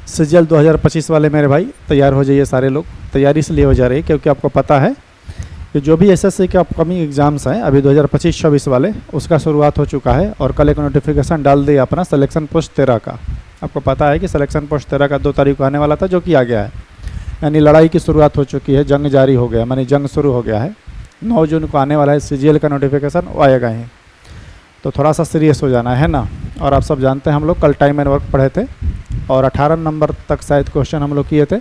CGL 2025 वाले मेरे भाई तैयार हो जाइए। सारे लोग तैयारी इसलिए हो जा रही है क्योंकि आपको पता है कि जो भी एसएससी के अपकमिंग एग्जाम्स हैं अभी 2025-26 वाले, उसका शुरुआत हो चुका है। और कल एक नोटिफिकेशन डाल दिया अपना सिलेक्शन पोस्ट 13 का। आपको पता है कि सिलेक्शन पोस्ट 13 का 2 तारीख को आने वाला था, जो कि आ गया है। यानी लड़ाई की शुरुआत हो चुकी है, जंग जारी हो गया, मानी जंग शुरू हो गया है। 9 जून को आने वाला है सीजीएल का नोटिफिकेशन, वो आएगा ही। तो थोड़ा सा सीरियस हो जाना है ना। और आप सब जानते हैं हम लोग कल टाइम एंड वर्क पढ़े थे और 18 नंबर तक शायद क्वेश्चन हम लोग किए थे।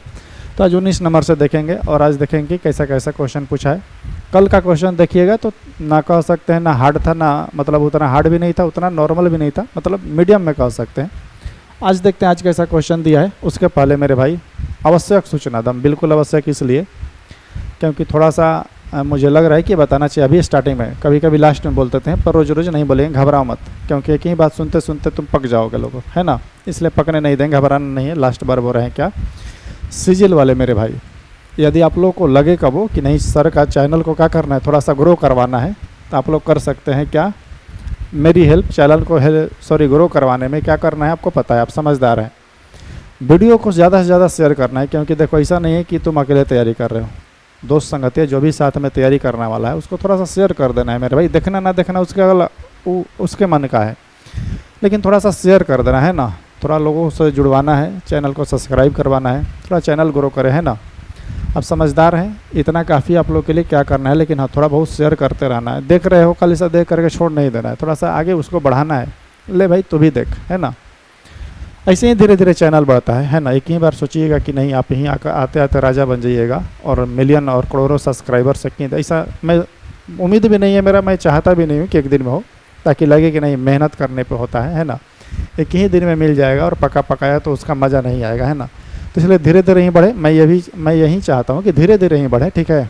तो आज 19 नंबर से देखेंगे और आज देखेंगे कैसा कैसा क्वेश्चन पूछा है। कल का क्वेश्चन देखिएगा तो ना कह सकते हैं ना हार्ड था, ना मतलब उतना हार्ड भी नहीं था, उतना नॉर्मल भी नहीं था, मतलब मीडियम में कह सकते हैं। आज देखते हैं आज कैसा क्वेश्चन दिया है। उसके पहले मेरे भाई आवश्यक सूचना दम, बिल्कुल आवश्यक इसलिए क्योंकि थोड़ा सा मुझे लग रहा है कि बताना चाहिए अभी स्टार्टिंग में। कभी कभी लास्ट में बोलते थे, पर रोज़ रोज़ नहीं बोलेंगे, घबराओ मत, क्योंकि एक ही बात सुनते सुनते तुम पक जाओगे लोगों, है ना। इसलिए पकने नहीं देंगे, घबराना नहीं है। लास्ट बार बोल रहे हैं क्या सीजीएल वाले मेरे भाई, यदि आप लोगों को लगे कबो कि नहीं सर का चैनल को क्या करना है, थोड़ा सा ग्रो करवाना है, तो आप लोग कर सकते हैं क्या, मेरी हेल्प चैनल को ग्रो करवाने में। क्या करना है आपको पता है, आप समझदार हैं। वीडियो को ज़्यादा से ज़्यादा शेयर करना है, क्योंकि देखो ऐसा नहीं है कि तुम अकेले तैयारी कर रहे हो। दोस्त संगति जो भी साथ में तैयारी करने वाला है उसको थोड़ा सा शेयर कर देना है मेरे भाई। देखना ना देखना उसके मन का है, लेकिन थोड़ा सा शेयर कर देना है ना। थोड़ा लोगों से जुड़वाना है, चैनल को सब्सक्राइब करवाना है, थोड़ा चैनल ग्रो करे, है ना। आप समझदार हैं, इतना काफ़ी आप लोग के लिए क्या करना है। लेकिन हाँ, थोड़ा बहुत शेयर करते रहना है। देख रहे हो कल इसे देख करके छोड़ नहीं देना है, थोड़ा सा आगे उसको बढ़ाना है। ले भाई तू भी देख, है ना। ऐसे ही धीरे धीरे चैनल बढ़ता है ना। एक ही बार सोचिएगा कि नहीं आप यहीं आते आते राजा बन जाइएगा और मिलियन और करोड़ों सब्सक्राइबर सकें, ऐसा मैं उम्मीद भी नहीं है मेरा, मैं चाहता भी नहीं हूँ कि एक दिन में हो, ताकि लगे कि नहीं मेहनत करने पे होता है ना। एक ही दिन में मिल जाएगा और पका पकाया तो उसका मज़ा नहीं आएगा, है ना। तो इसलिए धीरे धीरे ही बढ़े। मैं यही चाहता हूँ कि धीरे धीरे ही बढ़े, ठीक है।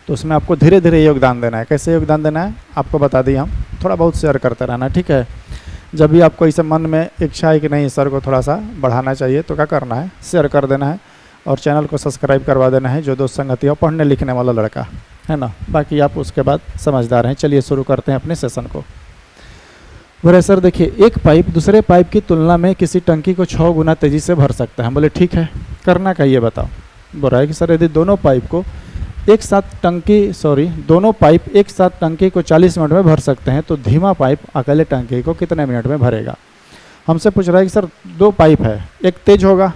तो उसमें आपको धीरे धीरे योगदान देना है। कैसे योगदान देना है आपको बता दिए हम, थोड़ा बहुत शेयर करते रहना, ठीक है। जब भी आपको इसे मन में इच्छा है कि नहीं सर को थोड़ा सा बढ़ाना चाहिए, तो क्या करना है, शेयर कर देना है और चैनल को सब्सक्राइब करवा देना है। जो दोस्त संगति हो पढ़ने लिखने वाला लड़का, है ना। बाकी आप उसके बाद समझदार हैं। चलिए शुरू करते हैं अपने सेशन को। बोले सर देखिए, एक पाइप दूसरे पाइप की तुलना में किसी टंकी को 6 गुना तेज़ी से भर सकता है। हम बोले ठीक है, करना क्या ये बताओ। बोल रहा है कि सर यदि दोनों पाइप एक साथ टंकी को 40 मिनट में भर सकते हैं, तो धीमा पाइप अकेले टंकी को कितने मिनट में भरेगा। हमसे पूछ रहा है कि सर 2 पाइप है, एक तेज़ होगा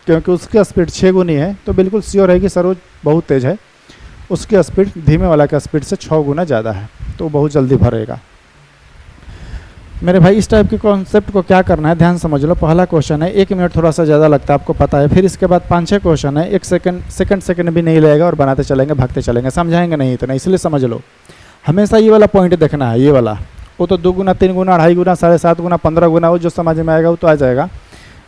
क्योंकि उसकी स्पीड 6 गुनी है, तो बिल्कुल श्योर है कि सर वो बहुत तेज़ है, उसकी स्पीड धीमे वाला का स्पीड से 6 गुना ज़्यादा है, तो बहुत जल्दी भरेगा। मेरे भाई इस टाइप के कॉन्सेप्ट को क्या करना है, ध्यान समझ लो। पहला क्वेश्चन है 1 मिनट थोड़ा सा ज़्यादा लगता है, आपको पता है। फिर इसके बाद 5-6 क्वेश्चन है, 1 सेकंड भी नहीं लगेगा और बनाते चलेंगे, भागते चलेंगे, समझाएंगे नहीं इतना। इसलिए समझ लो, हमेशा ये वाला पॉइंट देखना है, ये वाला। वो तो 2 गुना 3 गुना 2.5 गुना 7.5 गुना 15 गुना वो जो समझ में आएगा वो तो आ जाएगा।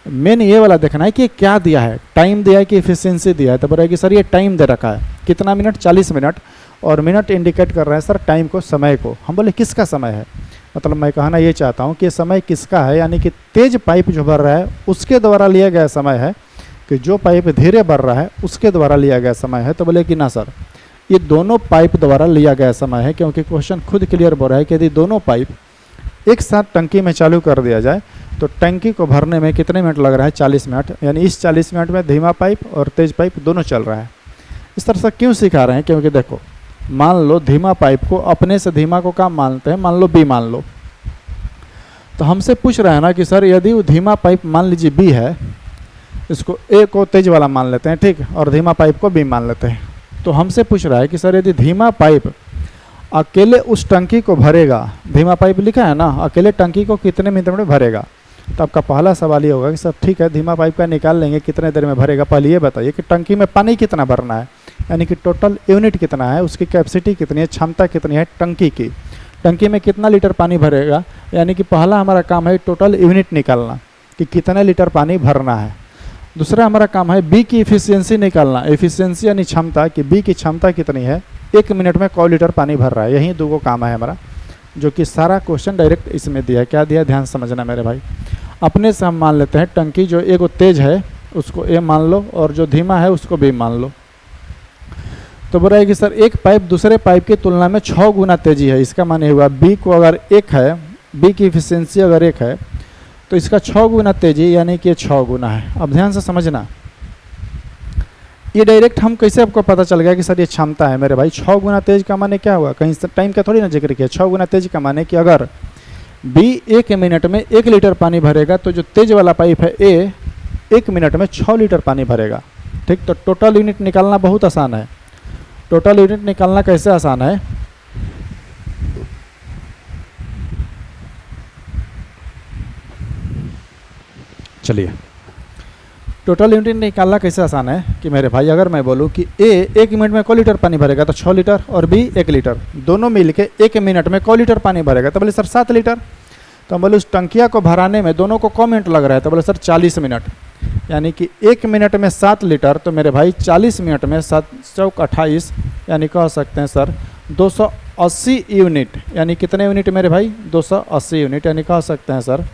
मेन ये वाला देखना है कि क्या दिया है, टाइम दिया है कि एफिशिएंसी दिया है। तो बोला कि सर ये टाइम दे रखा है, कितना मिनट, 40 मिनट, और मिनट इंडिकेट कर रहा है सर टाइम को, समय को। हम बोले किसका समय है, मतलब मैं कहना ये चाहता हूँ कि समय किसका है, यानी कि तेज पाइप जो भर रहा है उसके द्वारा लिया गया समय है, कि जो पाइप धीरे भर रहा है उसके द्वारा लिया गया समय है। तो बोले कि ना सर ये दोनों पाइप द्वारा लिया गया समय है, क्योंकि क्वेश्चन खुद क्लियर बोल रहा है कि यदि दोनों पाइप एक साथ टंकी में चालू कर दिया जाए तो टंकी को भरने में कितने मिनट लग रहा है, 40 मिनट। यानी इस 40 मिनट में धीमा पाइप और तेज पाइप दोनों चल रहा है। इस तरह से क्यों सिखा रहे हैं, क्योंकि देखो मान लो धीमा पाइप को अपने से धीमा को काम मानते हैं, मान लो बी मान लो, तो हमसे पूछ रहा है ना कि सर यदि वो धीमा पाइप मान लीजिए बी है, इसको ए को तेज वाला मान लेते हैं, ठीक, और धीमा पाइप को बी मान लेते हैं। तो हमसे पूछ रहा है कि सर यदि धीमा पाइप अकेले उस टंकी को भरेगा, धीमा पाइप लिखा है ना, अकेले टंकी को कितने मिनट में भरेगा। तो आपका पहला सवाल ये होगा कि सर ठीक है धीमा पाइप का निकाल लेंगे, कितने देर में भरेगा। पहले ये बताइए कि टंकी में पानी कितना भरना है, यानी कि टोटल यूनिट कितना है, उसकी कैपेसिटी कितनी है, क्षमता कितनी है टंकी की, टंकी में कितना लीटर पानी भरेगा। यानी कि पहला हमारा काम है टोटल यूनिट निकालना कि कितने लीटर पानी भरना है। दूसरा हमारा काम है बी की एफिशिएंसी निकालना, एफिशिएंसी यानी क्षमता, कि बी की क्षमता कितनी है, 1 मिनट में कौ लीटर पानी भर रहा है। यही 2 काम है हमारा, जो कि सारा क्वेश्चन डायरेक्ट इसमें दिया है। क्या दिया, ध्यान समझना मेरे भाई। अपने से हम मान लेते हैं टंकी जो एक तेज है उसको ए मान लो और जो धीमा है उसको बी मान लो। तो बोल रहा है कि सर एक पाइप दूसरे पाइप की तुलना में 6 गुना तेजी है। इसका माने हुआ बी को अगर 1 है, बी की एफिशिएंसी अगर 1 है, तो इसका 6 गुना तेजी यानी कि 6 गुना है। अब ध्यान से समझना, ये डायरेक्ट हम कैसे आपको पता चल गया कि सर ये क्षमता है मेरे भाई। 6 गुना तेज का माने क्या हुआ, कहीं टाइम का थोड़ी ना जिक्र किया। 6 गुना तेज का माने कि अगर बी 1 मिनट में 1 लीटर पानी भरेगा तो जो तेज वाला पाइप है ए 1 मिनट में 6 लीटर पानी भरेगा। ठीक, तो टोटल यूनिट निकालना बहुत आसान है। टोटल यूनिट निकालना कैसे आसान है, चलिए टोटल यूनिट निकालना कैसे आसान है कि मेरे भाई अगर मैं बोलूँ कि ए 1 मिनट में क लीटर पानी भरेगा तो 6 लीटर, और बी 1 लीटर, दोनों मिल के 1 मिनट में क लीटर पानी भरेगा, तो बोले सर 7 लीटर। तो हम बोले उस टंकिया को भराने में दोनों को मिनट लग रहा है, तो बोले सर 40 मिनट, यानी कि 1 मिनट में 7 लीटर, तो मेरे भाई 40 मिनट में 7 चौक 28, यानी कह सकते हैं सर 280 यूनिट। यानी कितने यूनिट मेरे भाई, 280 यूनिट। यानी कह सकते हैं सर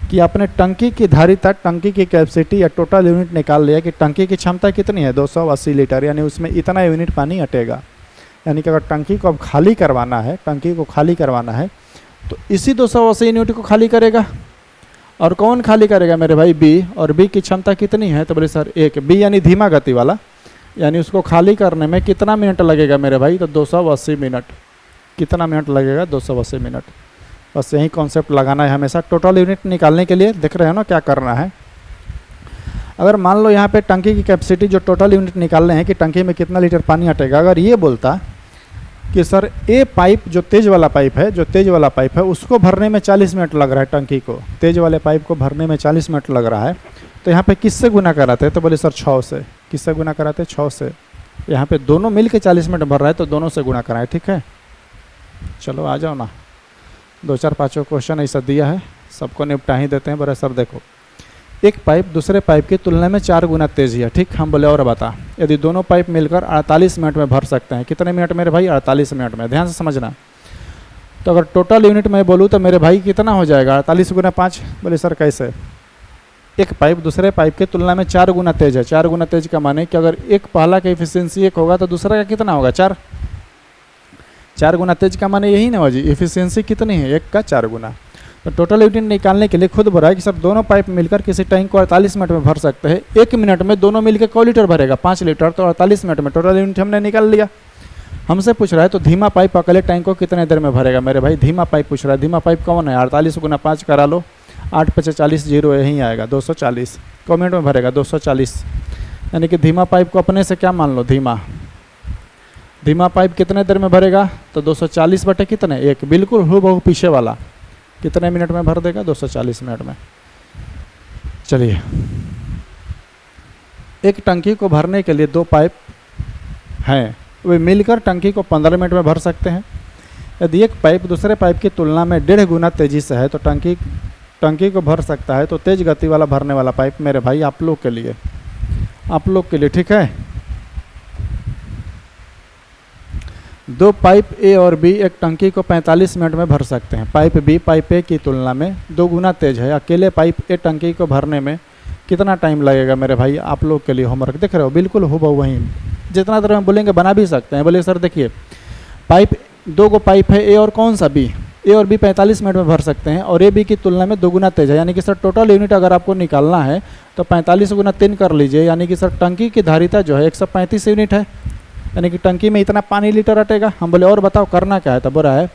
कि आपने टंकी की धारिता, टंकी की कैपेसिटी या टोटल यूनिट निकाल लिया कि टंकी की क्षमता कितनी है, 280 लीटर, यानी उसमें इतना यूनिट पानी अटेगा। यानी कि अगर टंकी को अब खाली करवाना है, टंकी को खाली करवाना है तो इसी 280 यूनिट को खाली करेगा। और कौन खाली करेगा मेरे भाई, बी। और बी की क्षमता कितनी है, तो बोले सर 1। बी यानी धीमा गति वाला, यानी उसको खाली करने में कितना मिनट लगेगा मेरे भाई, तो 280 मिनट। कितना मिनट लगेगा, 280 मिनट। बस यही कॉन्सेप्ट लगाना है हमेशा टोटल यूनिट निकालने के लिए। देख रहे हो ना क्या करना है। अगर मान लो यहाँ पे टंकी की कैपेसिटी जो टोटल यूनिट निकाल रहे हैं कि टंकी में कितना लीटर पानी हटेगा, अगर ये बोलता कि सर ए पाइप जो तेज वाला पाइप है, जो तेज वाला पाइप है उसको भरने में 40 मिनट लग रहा है, टंकी को तेज वाले पाइप को भरने में 40 मिनट लग रहा है, तो यहाँ पे किससे गुना कराते हैं, तो बोले सर 6 से। किससे गुना कराते हैं, 6 से। यहाँ पे दोनों मिल के 40 मिनट भर रहा है तो दोनों से गुना कराए। ठीक है, चलो आ जाओ ना, 2-4-5 क्वेश्चन ऐसा दिया है, सबको निपटा ही देते हैं। बड़े सर देखो, एक पाइप दूसरे पाइप की तुलना में 4 गुना तेज है। ठीक, हम बोले और बता, यदि दोनों पाइप मिलकर 48 मिनट में भर सकते हैं, कितने मिनट मेरे भाई, 48 मिनट में। ध्यान से समझना। तो अगर टोटल यूनिट मैं बोलूँ तो मेरे भाई कितना हो जाएगा, 48 गुना 5। बोले सर कैसे, एक पाइप दूसरे पाइप की तुलना में 4 गुना तेज है। 4 गुना तेज का माने कि अगर एक पहला का एफिशिएंसी 1 होगा तो दूसरा का कितना होगा, 4। 4 गुना तेज का माने यही ना हो जी, एफिशिएंसी कितनी है, 1 का 4 गुना। तो टोटल यूनिट निकालने के लिए खुद बोला है कि सर दोनों पाइप मिलकर किसी टैंक को 48 मिनट में भर सकते हैं। 1 मिनट में दोनों मिलकर क लीटर भरेगा, 5 लीटर। तो 48 मिनट में टोटल यूनिट हमने निकाल लिया। हमसे पूछ रहा है तो धीमा पाइप अकेले टैंक को कितने देर में भरेगा मेरे भाई, धीमा पाइप पूछ रहा है। धीमा पाइप कौन है, 48 गुना 5 करा लो, 8 × 40 0 यहीं आएगा, 240। क मिनट में भरेगा, 240। यानी कि धीमा पाइप को अपने से क्या मान लो, धीमा पाइप कितने देर में भरेगा, तो 240 बटे कितने, 1। बिल्कुल हूबहू पीछे वाला, कितने मिनट में भर देगा, 240 मिनट में। चलिए, एक टंकी को भरने के लिए 2 पाइप हैं, वे मिलकर टंकी को 15 मिनट में भर सकते हैं। यदि एक पाइप दूसरे पाइप की तुलना में 1.5 गुना तेजी से है तो टंकी को भर सकता है। तो तेज गति वाला भरने वाला पाइप मेरे भाई आप लोग के लिए, ठीक है। 2 पाइप ए और बी एक टंकी को 45 मिनट में भर सकते हैं। पाइप बी पाइप ए की तुलना में 2 गुना तेज है। अकेले पाइप ए टंकी को भरने में कितना टाइम लगेगा मेरे भाई, आप लोग के लिए होमवर्क। देख रहे हो, बिल्कुल हूबहू वहीं, जितना देर में बोलेंगे बना भी सकते हैं। बोले सर देखिए, पाइप 2 गो पाइप है, ए और कौन सा, बी। ए और बी 45 मिनट में भर सकते हैं और ए बी की तुलना में 2 गुना तेज है। यानी कि सर टोटल यूनिट अगर आपको निकालना है तो 45 गुना 3 कर लीजिए। यानी कि सर टंकी की धारिता जो है 135 यूनिट है। यानी कि टंकी में इतना पानी लीटर अटेगा। हम बोले और बताओ करना क्या है, तो बोला है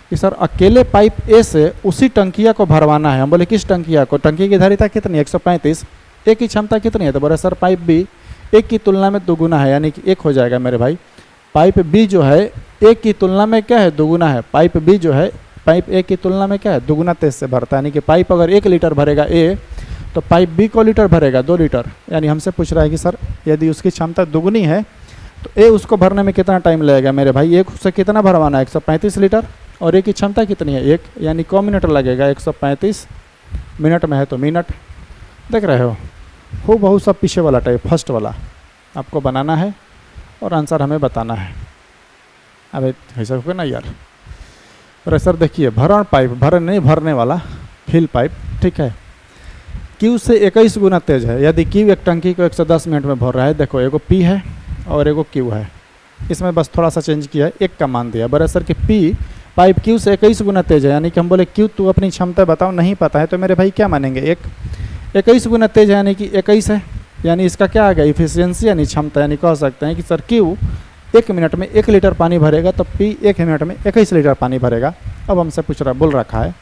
कि सर अकेले पाइप ए से उसी टंकिया को भरवाना है। हम बोले किस टंकिया को, टंकी की धारिता कितनी है, 135। ए की क्षमता कितनी है, तो बोला सर पाइप बी 1 की तुलना में 2 गुना है, यानी कि 1 हो जाएगा मेरे भाई। पाइप बी जो है 1 की तुलना में क्या है, 2 गुना है। पाइप बी जो है पाइप ए की तुलना में क्या है, 2 गुना तेज से भरता है। यानी कि पाइप अगर 1 लीटर भरेगा ए, तो पाइप बी को लीटर भरेगा, 2 लीटर। यानी हमसे पूछ रहा है कि सर यदि उसकी क्षमता दुगुनी है तो ए उसको भरने में कितना टाइम लगेगा मेरे भाई। एक से कितना भरवाना है, 135 लीटर, और ए की क्षमता कितनी है, 1। यानी क मिनट लगेगा, 135 मिनट में है तो मिनट। देख रहे हो बहुत सब पीछे वाला टाइप, फर्स्ट वाला आपको बनाना है और आंसर हमें बताना है। अबे ऐसा होगा ना यार। प्रेशर देखिए, भरण पाइप, भरने वाला फिल पाइप, ठीक है, क्यू से 21 गुना तेज है। यदि क्यू एक टंकी को 110 मिनट में भर रहा है, देखो एगो पी है और एगो क्यू है, इसमें बस थोड़ा सा चेंज किया है, 1 का मान दिया। बराबर कि पी पाइप क्यू से 21 गुना तेज है, यानी कि हम बोले क्यू तू अपनी क्षमता बताओ, नहीं पता है तो मेरे भाई क्या मानेंगे, 21 गुना तेज है यानी कि 21 है, यानी इसका क्या आ गया इफिशियंसी यानी क्षमता, यानी कह सकते हैं कि सर क्यू 1 मिनट में 1 लीटर पानी भरेगा तो पी 1 मिनट में 21 लीटर पानी भरेगा। अब हमसे बोल रखा है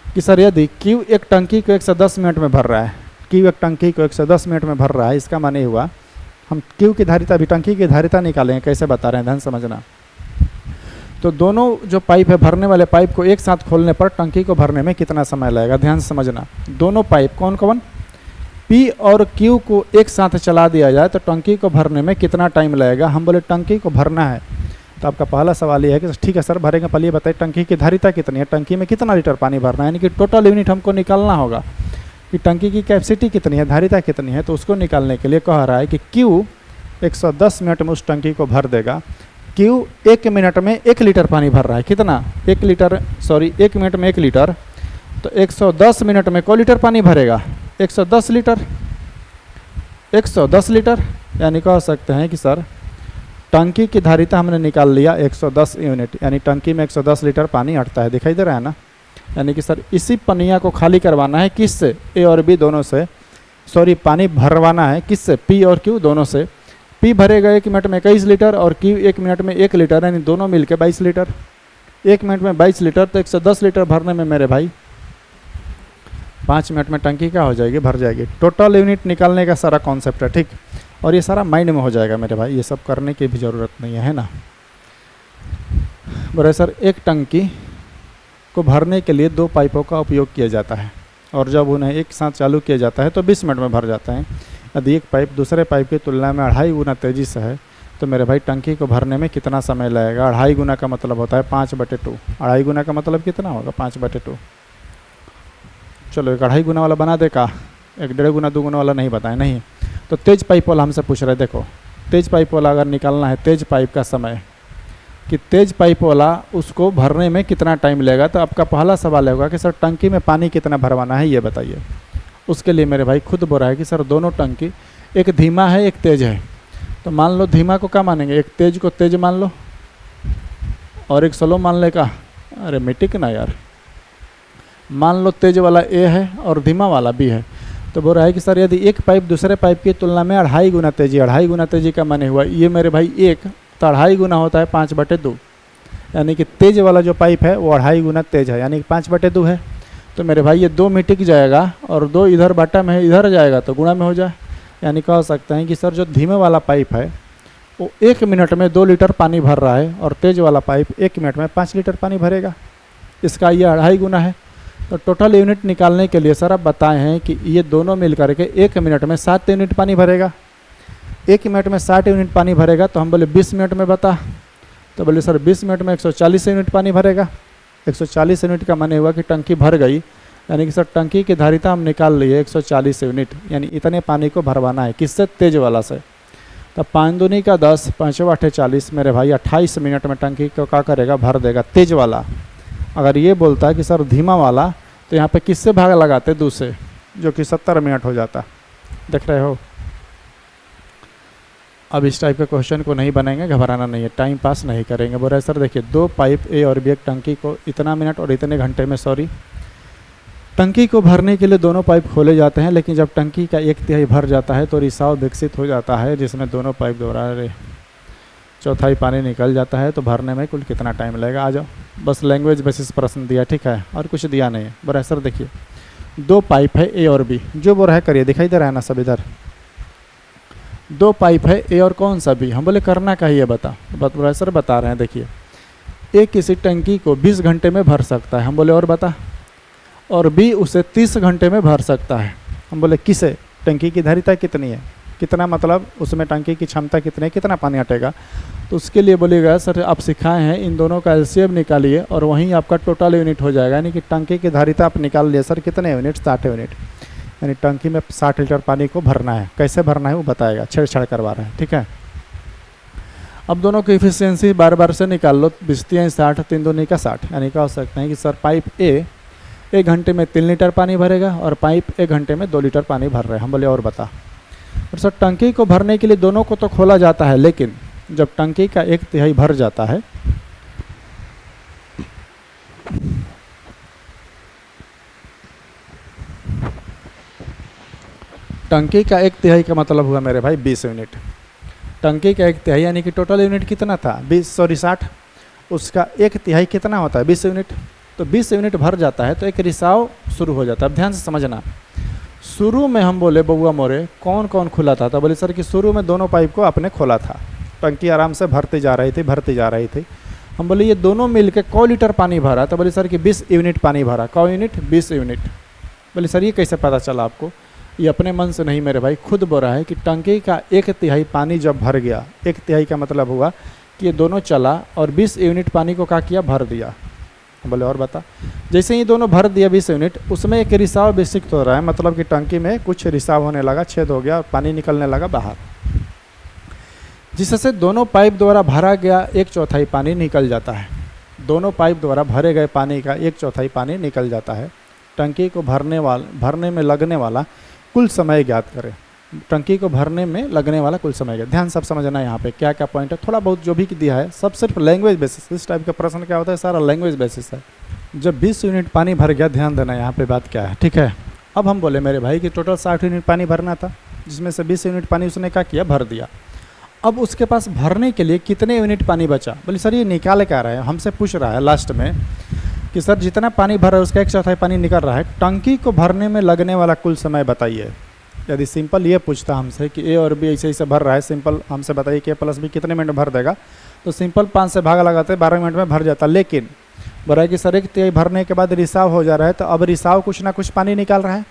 कि सर यदि क्यू एक टंकी को 110 मिनट में भर रहा है, क्यू एक टंकी को 110 मिनट में भर रहा है, इसका माने हुआ हम क्यू की धारिता भी टंकी की धारिता निकालेंगे, कैसे बता रहे हैं ध्यान समझना। तो दोनों जो पाइप है भरने वाले पाइप को एक साथ खोलने पर टंकी को भरने में कितना समय लगेगा, ध्यान से समझना। दोनों पाइप कौन कौन, पी और क्यू को एक साथ चला दिया जाए तो टंकी को भरने में कितना टाइम लगेगा। हम बोले टंकी को भरना है तो आपका पहला सवाल ये है कि ठीक है सर भरेंगे, पहले बताइए टंकी की धारिता कितनी है, टंकी में कितना लीटर पानी भरना है, यानी कि टोटल यूनिट हमको निकालना होगा कि टंकी की कैपेसिटी कितनी है, धारिता कितनी है। तो उसको निकालने के लिए कह रहा है कि क्यू 110 मिनट में उस टंकी को भर देगा। क्यू 1 मिनट में 1 लीटर पानी भर रहा है, कितना 1 लीटर, सॉरी 1 मिनट में 1 लीटर, तो 110 मिनट में को लीटर पानी भरेगा, 110 लीटर, 110 लीटर, यानी कह सकते हैं कि सर टंकी की धारिता हमने निकाल लिया 110 यूनिट, यानी टंकी में 110 लीटर पानी अटता है, दिखाई दे रहा है ना। यानी कि सर इसी पनिया को खाली करवाना है किससे, ए और बी दोनों से, सॉरी पानी भरवाना है किससे, पी और क्यू दोनों से। पी भरेगा 1 मिनट में 21 लीटर और क्यू 1 मिनट में 1 लीटर, यानी दोनों मिलके 22 लीटर, 1 मिनट में 22 लीटर, तो 110 लीटर भरने में मेरे भाई 5 मिनट में टंकी क्या हो जाएगी, भर जाएगी। टोटल यूनिट निकालने का सारा कॉन्सेप्ट है, ठीक, और ये सारा माइंड में हो जाएगा मेरे भाई, ये सब करने की भी ज़रूरत नहीं है ना। बोले सर एक टंकी को भरने के लिए 2 पाइपों का उपयोग किया जाता है और जब उन्हें एक साथ चालू किया जाता है तो 20 मिनट में भर जाता है। यदि एक पाइप दूसरे पाइप की तुलना में 2.5 गुना तेज़ी से है तो मेरे भाई टंकी को भरने में कितना समय लगेगा। 2.5 गुना का मतलब होता है 5/2, 2.5 गुना का मतलब कितना होगा 5/2। चलो एक 2.5 गुना वाला बना दे का, एक 1.5 गुना 2 गुना वाला नहीं बताए, नहीं। तो तेज पाइप वाला हमसे पूछ रहे, देखो तेज पाइप वाला अगर निकालना है तेज पाइप का समय कि तेज पाइप वाला उसको भरने में कितना टाइम लगेगा, तो आपका पहला सवाल होगा कि सर टंकी में पानी कितना भरवाना है ये बताइए। उसके लिए मेरे भाई खुद बोल रहा है कि सर दोनों टंकी, एक धीमा है एक तेज है, तो मान लो धीमा को क्या मानेंगे, एक तेज को तेज मान लो और एक स्लो मान ले का, अरे मिटिक ना यार, मान लो तेज वाला ए है और धीमा वाला बी है। तो बोल रहा है कि सर यदि एक पाइप दूसरे पाइप की तुलना में 2.5 गुना तेजी, 2.5 गुना तेजी का माने हुआ ये मेरे भाई एक, तो 2.5 गुना होता है 5/2, यानी कि तेज वाला जो पाइप है वो 2.5 गुना तेज है, यानी कि 5/2 है। तो मेरे भाई ये 2 मिटिक जाएगा और 2 इधर बाटा में है, इधर जाएगा तो गुणा में हो जाए, यानी कह सकते हैं कि सर जो धीमे वाला पाइप है वो 1 मिनट में 2 लीटर पानी भर रहा है और तेज वाला पाइप 1 मिनट में 5 लीटर पानी भरेगा, इसका ये 2.5 गुना है। तो टोटल यूनिट निकालने के लिए सर आप बताए हैं कि ये दोनों मिल करके 1 मिनट में 7 यूनिट पानी भरेगा। 1 मिनट में 60 यूनिट पानी भरेगा तो हम बोले 20 मिनट में बता, तो बोले सर 20 मिनट में 140 यूनिट पानी भरेगा। 140 यूनिट का माने हुआ कि टंकी भर गई, यानी कि सर टंकी की धारिता हम निकाल लिए 140 यूनिट, यानी इतने पानी को भरवाना है किससे, तेज वाला से। तो 5 दूनी का 10, 5 8 40 मेरे भाई 28 मिनट में टंकी को क्या करेगा, भर देगा तेज वाला। अगर ये बोलता है कि सर धीमा वाला, तो यहाँ पे किससे भाग लगाते 2 से, जो कि 70 मिनट हो जाता, देख रहे हो। अब इस टाइप के क्वेश्चन को नहीं बनाएंगे, घबराना नहीं है, टाइम पास नहीं करेंगे। बोल रहे सर देखिए 2 पाइप ए और बी एक टंकी को इतना मिनट और इतने घंटे में, सॉरी टंकी को भरने के लिए दोनों पाइप खोले जाते हैं, लेकिन जब टंकी का 1/3 भर जाता है तो रिसाव विकसित हो जाता है जिसमें दोनों पाइप द्वारा 1/4 पानी निकल जाता है। तो भरने में कुल कितना टाइम लगेगा, आ जाओ। बस लैंग्वेज बेसिस प्रश्न दिया, ठीक है, और कुछ दिया नहीं है। बोल रहे सर देखिए 2 पाइप है ए और बी, जो बोल रहा है करिए, दिखाई दे रहा है ना सब इधर। 2 पाइप है ए और कौन सा बी, हम बोले करना का ही है बता, बोल रहे सर बता रहे हैं। देखिए ए किसी टंकी को 20 घंटे में भर सकता है, हम बोले और बता, और बी उसे 30 घंटे में भर सकता है। हम बोले किसे, टंकी की धारिता कितनी है, कितना मतलब उसमें टंकी की क्षमता कितनी है, कितना पानी हटेगा। तो उसके लिए बोलिएगा सर आप सिखाए हैं इन दोनों का एलसीएम निकालिए और वहीं आपका टोटल यूनिट हो जाएगा, यानी कि टंकी की धारिता आप निकाल लिए सर कितने यूनिट, 60 यूनिट, यानी टंकी में 60 लीटर पानी को भरना है। कैसे भरना है वो बताएगा, छेड़छाड़ करवा रहे हैं, ठीक है। अब दोनों की इफिशियंसी बार बार से निकाल लो, 20 × 60, 3 दूनी का 60, यानी कह सकते हैं कि सर पाइप ए 1 घंटे में 3 लीटर पानी भरेगा और पाइप 1 घंटे में 2 लीटर पानी भर रहे हैं। हम बोले और बता। और सर टंकी को भरने के लिए दोनों को तो खोला जाता है, लेकिन जब टंकी का 1/3 भर जाता है टंकी का एक तिहाई का मतलब हुआ मेरे भाई 20 यूनिट। टंकी का एक तिहाई यानी कि टोटल यूनिट कितना था 60, उसका एक तिहाई कितना होता है 20 यूनिट। तो 20 यूनिट भर जाता है तो एक रिसाव शुरू हो जाता है। अब ध्यान से समझना, शुरू में हम बोले बउआ मोरे कौन कौन खुला था, तो बोले सर कि शुरू में दोनों पाइप को आपने खोला था, टंकी आराम से भरती जा रही थी। हम बोले ये दोनों मिल के क लीटर पानी भरा, तो बोले सर कि 20 यूनिट पानी भरा। क यूनिट 20 यूनिट। बोले सर ये कैसे पता चला आपको? ये अपने मन से नहीं मेरे भाई, खुद बोल रहा है कि टंकी का एक तिहाई पानी जब भर गया, एक तिहाई का मतलब हुआ कि ये दोनों चला और 20 यूनिट पानी को क्या किया, भर दिया। बोले और बता। जैसे ही दोनों भर दिया 20 यूनिट, उसमें एक रिसाव विकसित हो रहा है, मतलब कि टंकी में कुछ रिसाव होने लगा, छेद हो गया, पानी निकलने लगा बाहर, जिससे दोनों पाइप द्वारा भरा गया 1/4 पानी निकल जाता है। दोनों पाइप द्वारा भरे गए पानी का 1/4 पानी निकल जाता है। टंकी को भरने में लगने वाला कुल समय ज्ञात करें। टंकी को भरने में लगने वाला कुल समय ज्ञात। ध्यान सब समझना है यहाँ पे क्या क्या पॉइंट है, थोड़ा बहुत जो भी दिया है सब सिर्फ लैंग्वेज बेसिस। इस टाइप का प्रश्न क्या होता है, सारा लैंग्वेज बेसिस है। जब 20 यूनिट पानी भर गया, ध्यान देना यहाँ पे बात क्या है, ठीक है। अब हम बोले मेरे भाई कि टोटल 60 यूनिट पानी भरना था, जिसमें से 20 यूनिट पानी उसने क्या किया, भर दिया। अब उसके पास भरने के लिए कितने यूनिट पानी बचा? बोले सर ये निकाल के आ रहा है, हमसे पूछ रहा है लास्ट में कि सर जितना पानी भरा है उसका 1/4 पानी निकल रहा है, टंकी को भरने में लगने वाला कुल समय बताइए। यदि सिंपल ये पूछता हमसे कि ए और बी ऐसे ऐसे भर रहा है, सिंपल हमसे बताइए कि ए प्लस बी कितने मिनट में भर देगा, तो सिंपल 5 से भागा लगाते 12 मिनट में भर जाता। लेकिन बोल रहा है कि सर एक तिहाई भरने के बाद रिसाव हो जा रहा है, तो अब रिसाव कुछ ना कुछ पानी निकाल रहा है,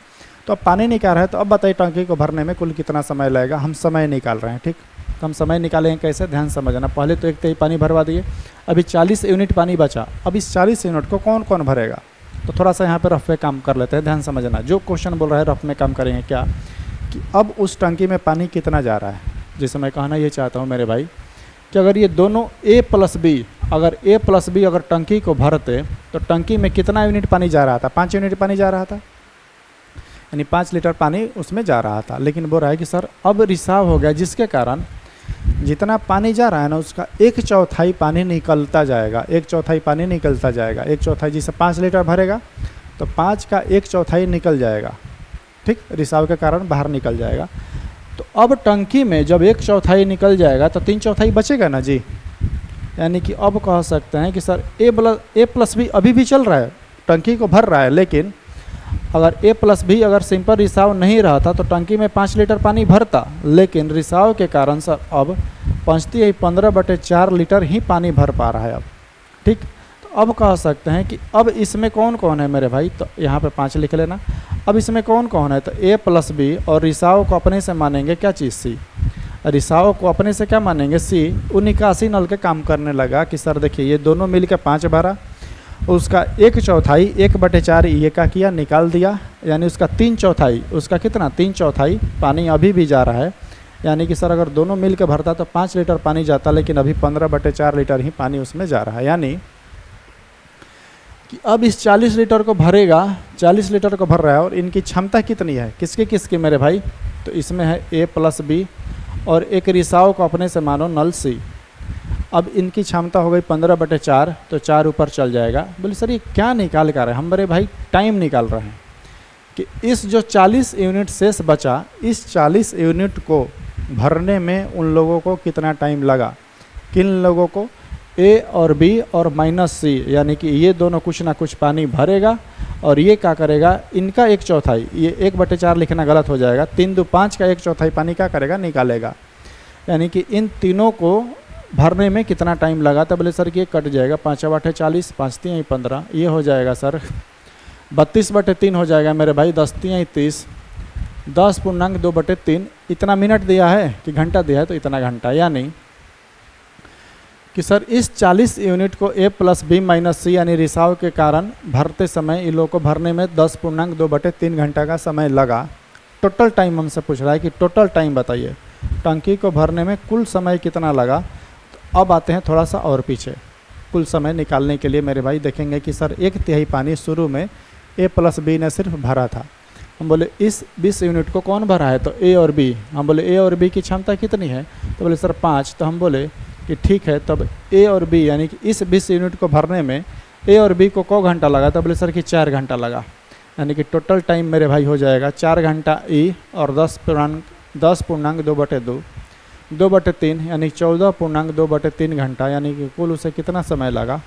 तो अब पानी निकाल रहा है, तो अब बताइए टंकी को भरने में कुल कितना समय लगेगा। हम समय निकाल रहे हैं, ठीक। तो हम समय निकालेंगे कैसे, ध्यान समझना। पहले तो एक तिहाई पानी भरवा दिए, अभी 40 यूनिट पानी बचा। अब इस 40 यूनिट को कौन कौन भरेगा, तो थोड़ा सा यहाँ पे रफ में काम कर लेते हैं। ध्यान समझना, जो क्वेश्चन बोल रहा है रफ में काम करेंगे क्या कि अब उस टंकी में पानी कितना जा रहा है। जैसे मैं कहना ये चाहता हूँ मेरे भाई कि अगर ये दोनों ए प्लस बी अगर टंकी को भरते तो टंकी में कितना यूनिट पानी जा रहा था, 5 यूनिट पानी जा रहा था, यानी 5 लीटर पानी उसमें जा रहा था। लेकिन बोल रहा है कि सर अब रिसाव हो गया, जिसके कारण जितना पानी जा रहा है ना उसका 1/4 पानी निकलता जाएगा, 1/4 पानी निकलता जाएगा। 1/4 जिसे 5 लीटर भरेगा तो 5 का 1/4 निकल जाएगा, ठीक, रिसाव के कारण बाहर निकल जाएगा। तो अब टंकी में जब 1/4 निकल जाएगा तो 3/4 बचेगा ना जी। यानी कि अब कह सकते हैं कि सर ए प्लस बी अभी भी चल रहा है, टंकी को भर रहा है, लेकिन अगर ए प्लस बी अगर सिंपल रिसाव नहीं रहता तो टंकी में 5 लीटर पानी भरता, लेकिन रिसाव के कारण सर अब 15/4 लीटर ही पानी भर पा रहा है अब, ठीक। तो अब कह सकते हैं कि अब इसमें कौन कौन है मेरे भाई, तो यहाँ पे 5 लिख लेना। अब इसमें कौन कौन है, तो ए प्लस बी, और रिसाव को अपने से मानेंगे क्या चीज़, सी। रिसाव को अपने से क्या मानेंगे, सी। वो निकासी नल के काम करने लगा कि सर देखिए ये दोनों मिल के 5 भरा, उसका 1/4 1/4 ये का किया, निकाल दिया, यानी उसका 3/4, उसका कितना 3/4 पानी अभी भी जा रहा है। यानी कि सर अगर दोनों मिल के भरता तो 5 लीटर पानी जाता, लेकिन अभी 15/4 लीटर ही पानी उसमें जा रहा है। यानी कि अब इस 40 लीटर को भरेगा, 40 लीटर को भर रहा है, और इनकी क्षमता कितनी है, किसकी किसकी मेरे भाई, तो इसमें है ए प्लस बी और एक रिसाव को अपने से मानो नल सी। अब इनकी क्षमता हो गई 15/4, तो 4 ऊपर चल जाएगा। बोले सर ये क्या निकाल कर रहे हैं हम, मेरे भाई टाइम निकाल रहे हैं कि इस जो 40 यूनिट शेष बचा, इस 40 यूनिट को भरने में उन लोगों को कितना टाइम लगा, किन लोगों को, ए और बी और माइनस सी। यानी कि ये दोनों कुछ ना कुछ पानी भरेगा और ये क्या करेगा, इनका 1/4, ये 1/4 लिखना गलत हो जाएगा, 3 2 5 का 1/4 पानी क्या करेगा, निकालेगा। यानी कि इन तीनों को भरने में कितना टाइम लगा, तो बोले सर कि ये कट जाएगा, 5/8 40, 5 3 15, ये हो जाएगा सर 32/3 हो जाएगा मेरे भाई, 10 3 30, 10.2/3। इतना मिनट दिया है कि घंटा दिया है, तो इतना घंटा। यानी कि सर इस 40 यूनिट को ए प्लस बी माइनस सी यानी रिसाव के कारण भरते समय इन लोगों को भरने में 10.2/3 घंटा का समय लगा। टोटल टाइम हमसे पूछ रहा है कि टोटल टाइम बताइए, टंकी को भरने में कुल समय कितना लगा। तो अब आते हैं थोड़ा सा और पीछे, कुल समय निकालने के लिए मेरे भाई देखेंगे कि सर 1/3 पानी शुरू में ए प्लस बी ने सिर्फ भरा था। हम बोले इस 20 यूनिट को कौन भरा है, तो ए और बी। हम बोले ए और बी की क्षमता कितनी है, तो बोले सर 5। तो हम बोले कि ठीक है, तब ए और बी यानी कि इस 20 यूनिट को भरने में ए और बी को घंटा लगा, तो बोले सर कि 4 घंटा लगा। यानी कि टोटल टाइम मेरे भाई हो जाएगा 4 घंटा ई और 10.2/2 2/3 यानी 14.2/3 घंटा, यानी कि कुल उसे कितना समय लगा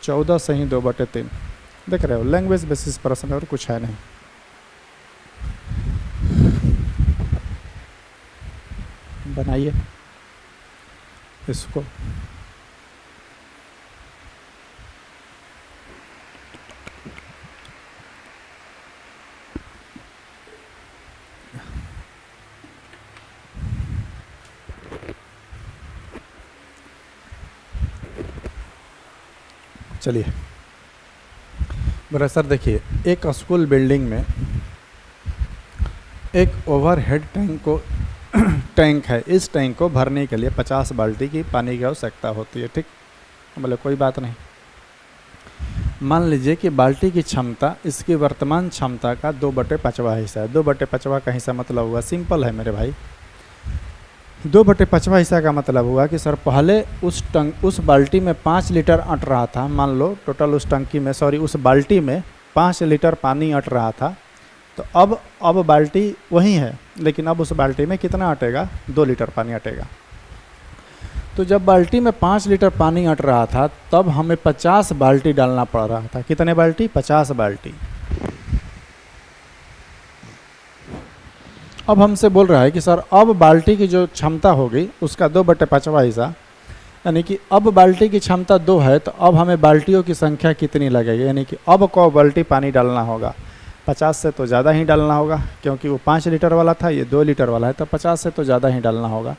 14 से ही 2/3। देख रहे हो, लैंग्वेज बेसिस प्रश्न और कुछ है नहीं। बनाइए इसको। चलिए मेरा सर, देखिए एक स्कूल बिल्डिंग में एक ओवरहेड टैंक है। इस टैंक को भरने के लिए 50 बाल्टी की पानी की आवश्यकता होती है। ठीक, बोले कोई बात नहीं। मान लीजिए कि बाल्टी की क्षमता इसकी वर्तमान क्षमता का 2/5 हिस्सा है। 2/5 का हिस्सा मतलब हुआ, सिंपल है मेरे भाई, 2/5 हिस्सा का मतलब हुआ कि सर पहले उस बाल्टी में 5 लीटर अट रहा था। मान लो टोटल उस बाल्टी में 5 लीटर पानी अट रहा था। तो अब बाल्टी वही है, लेकिन अब उस बाल्टी में कितना अटेगा, 2 लीटर पानी अटेगा। तो जब बाल्टी में 5 लीटर पानी अट रहा था तब हमें 50 बाल्टी डालना पड़ रहा था। कितने बाल्टी, 50 बाल्टी। अब हमसे बोल रहा है कि सर अब बाल्टी की जो क्षमता होगी उसका 2/5 हिस्सा, यानी कि अब बाल्टी की क्षमता 2 है, तो अब हमें बाल्टियों की संख्या कितनी लगेगी, यानी कि अब को बाल्टी पानी डालना होगा। 50 से तो ज़्यादा ही डालना होगा, क्योंकि वो 5 लीटर वाला था, ये 2 लीटर वाला है, तो 50 से तो ज़्यादा ही डालना होगा।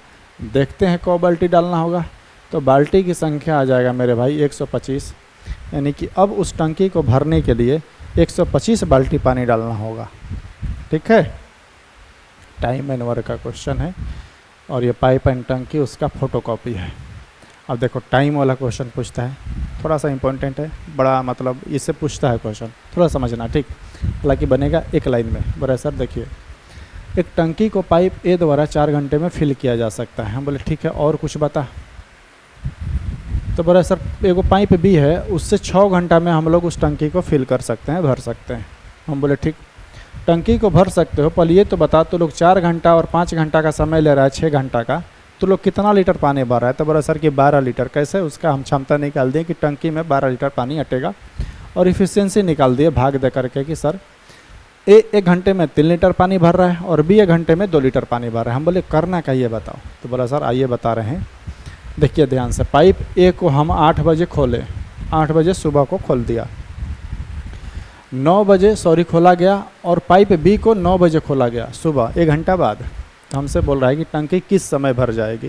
देखते हैं कौ बाल्टी डालना होगा। तो बाल्टी की संख्या आ जाएगा मेरे भाई 125, यानी कि अब उस टंकी को भरने के लिए 125 बाल्टी पानी डालना होगा। ठीक है, टाइम एंड वर्क का क्वेश्चन है, और ये पाइप एंड टंकी उसका फोटोकॉपी है। अब देखो टाइम वाला क्वेश्चन पूछता है, थोड़ा सा इंपॉर्टेंट है, बड़ा मतलब इससे पूछता है क्वेश्चन, थोड़ा समझना। ठीक, हालांकि बनेगा एक लाइन में। बड़ा सर देखिए, एक टंकी को पाइप ए द्वारा 4 घंटे में फिल किया जा सकता है। हम बोले ठीक है, और कुछ बता। तो बड़ा सर एगो पाइप बी है, उससे 6 घंटा में हम लोग उस टंकी को फिल कर सकते हैं, भर सकते हैं। हम बोले ठीक, टंकी को भर सकते हो, पहले ये तो बता, तो लोग 4 घंटा और 5 घंटा का समय ले रहा है, 6 घंटा का, तो लोग कितना लीटर पानी भर रहा है। तो बोला सर कि 12 लीटर। कैसे, उसका हम क्षमता निकाल दिए कि टंकी में 12 लीटर पानी अटेगा, और इफिशियंसी निकाल दिए भाग दे करके कि सर ए 1 घंटे में 3 लीटर पानी भर रहा है और बी 1 घंटे में 2 लीटर पानी भर रहा है। हम बोले करना क्या ये बताओ। तो बोला सर आइए बता रहे हैं, देखिए ध्यान से। पाइप ए को हम 8 बजे खोले, 8 बजे सुबह को खोल दिया, 9 बजे खोला गया, और पाइप बी को 9 बजे खोला गया सुबह, 1 घंटा बाद। तो हमसे बोल रहा है कि टंकी किस समय भर जाएगी।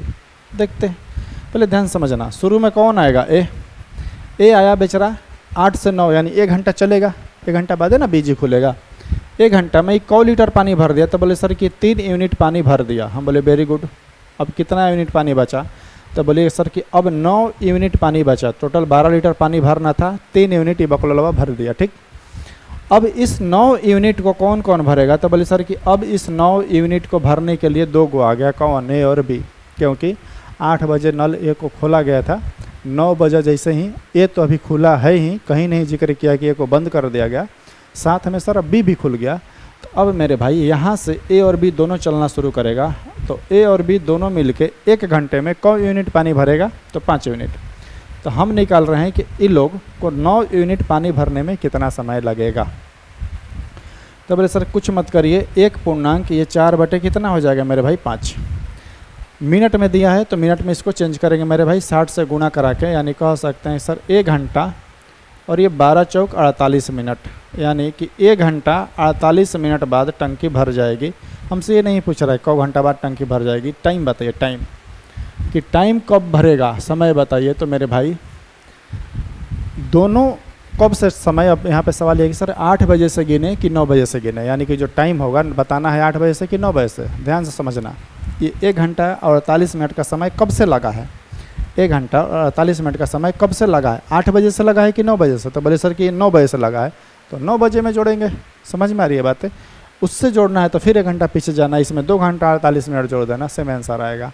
देखते हैं, पहले ध्यान समझना। शुरू में कौन आएगा, ए आया बेचारा 8 से 9, यानी 1 घंटा चलेगा, 1 घंटा बाद है ना बीजी खुलेगा। 1 घंटा में 1 लीटर पानी भर दिया। तो बोले सर कि 3 यूनिट पानी भर दिया। हम बोले वेरी गुड। अब कितना यूनिट पानी बचा, तो बोले सर कि अब 9 यूनिट पानी बचा। टोटल 12 लीटर पानी भरना था, 3 यूनिट ये बकलवा भर दिया। ठीक, अब इस 9 यूनिट को कौन कौन भरेगा। तो बोले सर कि अब इस 9 यूनिट को भरने के लिए 2 गो आ गया, कौन, ए और बी, क्योंकि 8 बजे नल ए को खोला गया था, 9 बजे जैसे ही, ए तो अभी खुला है ही, कहीं नहीं जिक्र किया कि ए को बंद कर दिया गया, साथ में सर अब बी भी खुल गया। तो अब मेरे भाई यहाँ से ए और बी दोनों चलना शुरू करेगा। तो ए और बी दोनों मिलके 1 घंटे में कौन यूनिट पानी भरेगा, तो 5 यूनिट। तो हम निकाल रहे हैं कि इन लोग को 9 यूनिट पानी भरने में कितना समय लगेगा। तो बोले सर कुछ मत करिए, 1 पूर्णांक ये 4 बटे कितना हो जाएगा मेरे भाई 5। मिनट में दिया है तो मिनट में इसको चेंज करेंगे मेरे भाई, 60 से गुणा करा के, यानी कह सकते हैं सर 1 घंटा और ये 12 चौक 48 मिनट, यानी कि 1 घंटा 48 मिनट बाद टंकी भर जाएगी। हमसे ये नहीं पूछ रहा है कब घंटा बाद टंकी भर जाएगी, टाइम बताइए, टाइम कि टाइम कब भरेगा, समय बताइए। तो मेरे भाई दोनों कब से समय, अब यहाँ पे सवाल ये है कि सर 8 बजे से गिने कि 9 बजे से गिने, यानी कि जो टाइम होगा बताना है 8 बजे से कि 9 बजे से। ध्यान से समझना, ये 1 घंटा और 48 मिनट का समय कब से लगा है, 1 घंटा और 48 मिनट का समय कब से लगा है, 8 बजे से लगा है कि 9 बजे से। तो बोले सर कि 9 बजे से लगा है, तो 9 बजे में जोड़ेंगे। समझ में आ रही है बातें, उससे जोड़ना है तो फिर 1 घंटा पीछे जाना, इसमें 2 घंटा 48 मिनट जोड़ देना, सेम आंसर आएगा।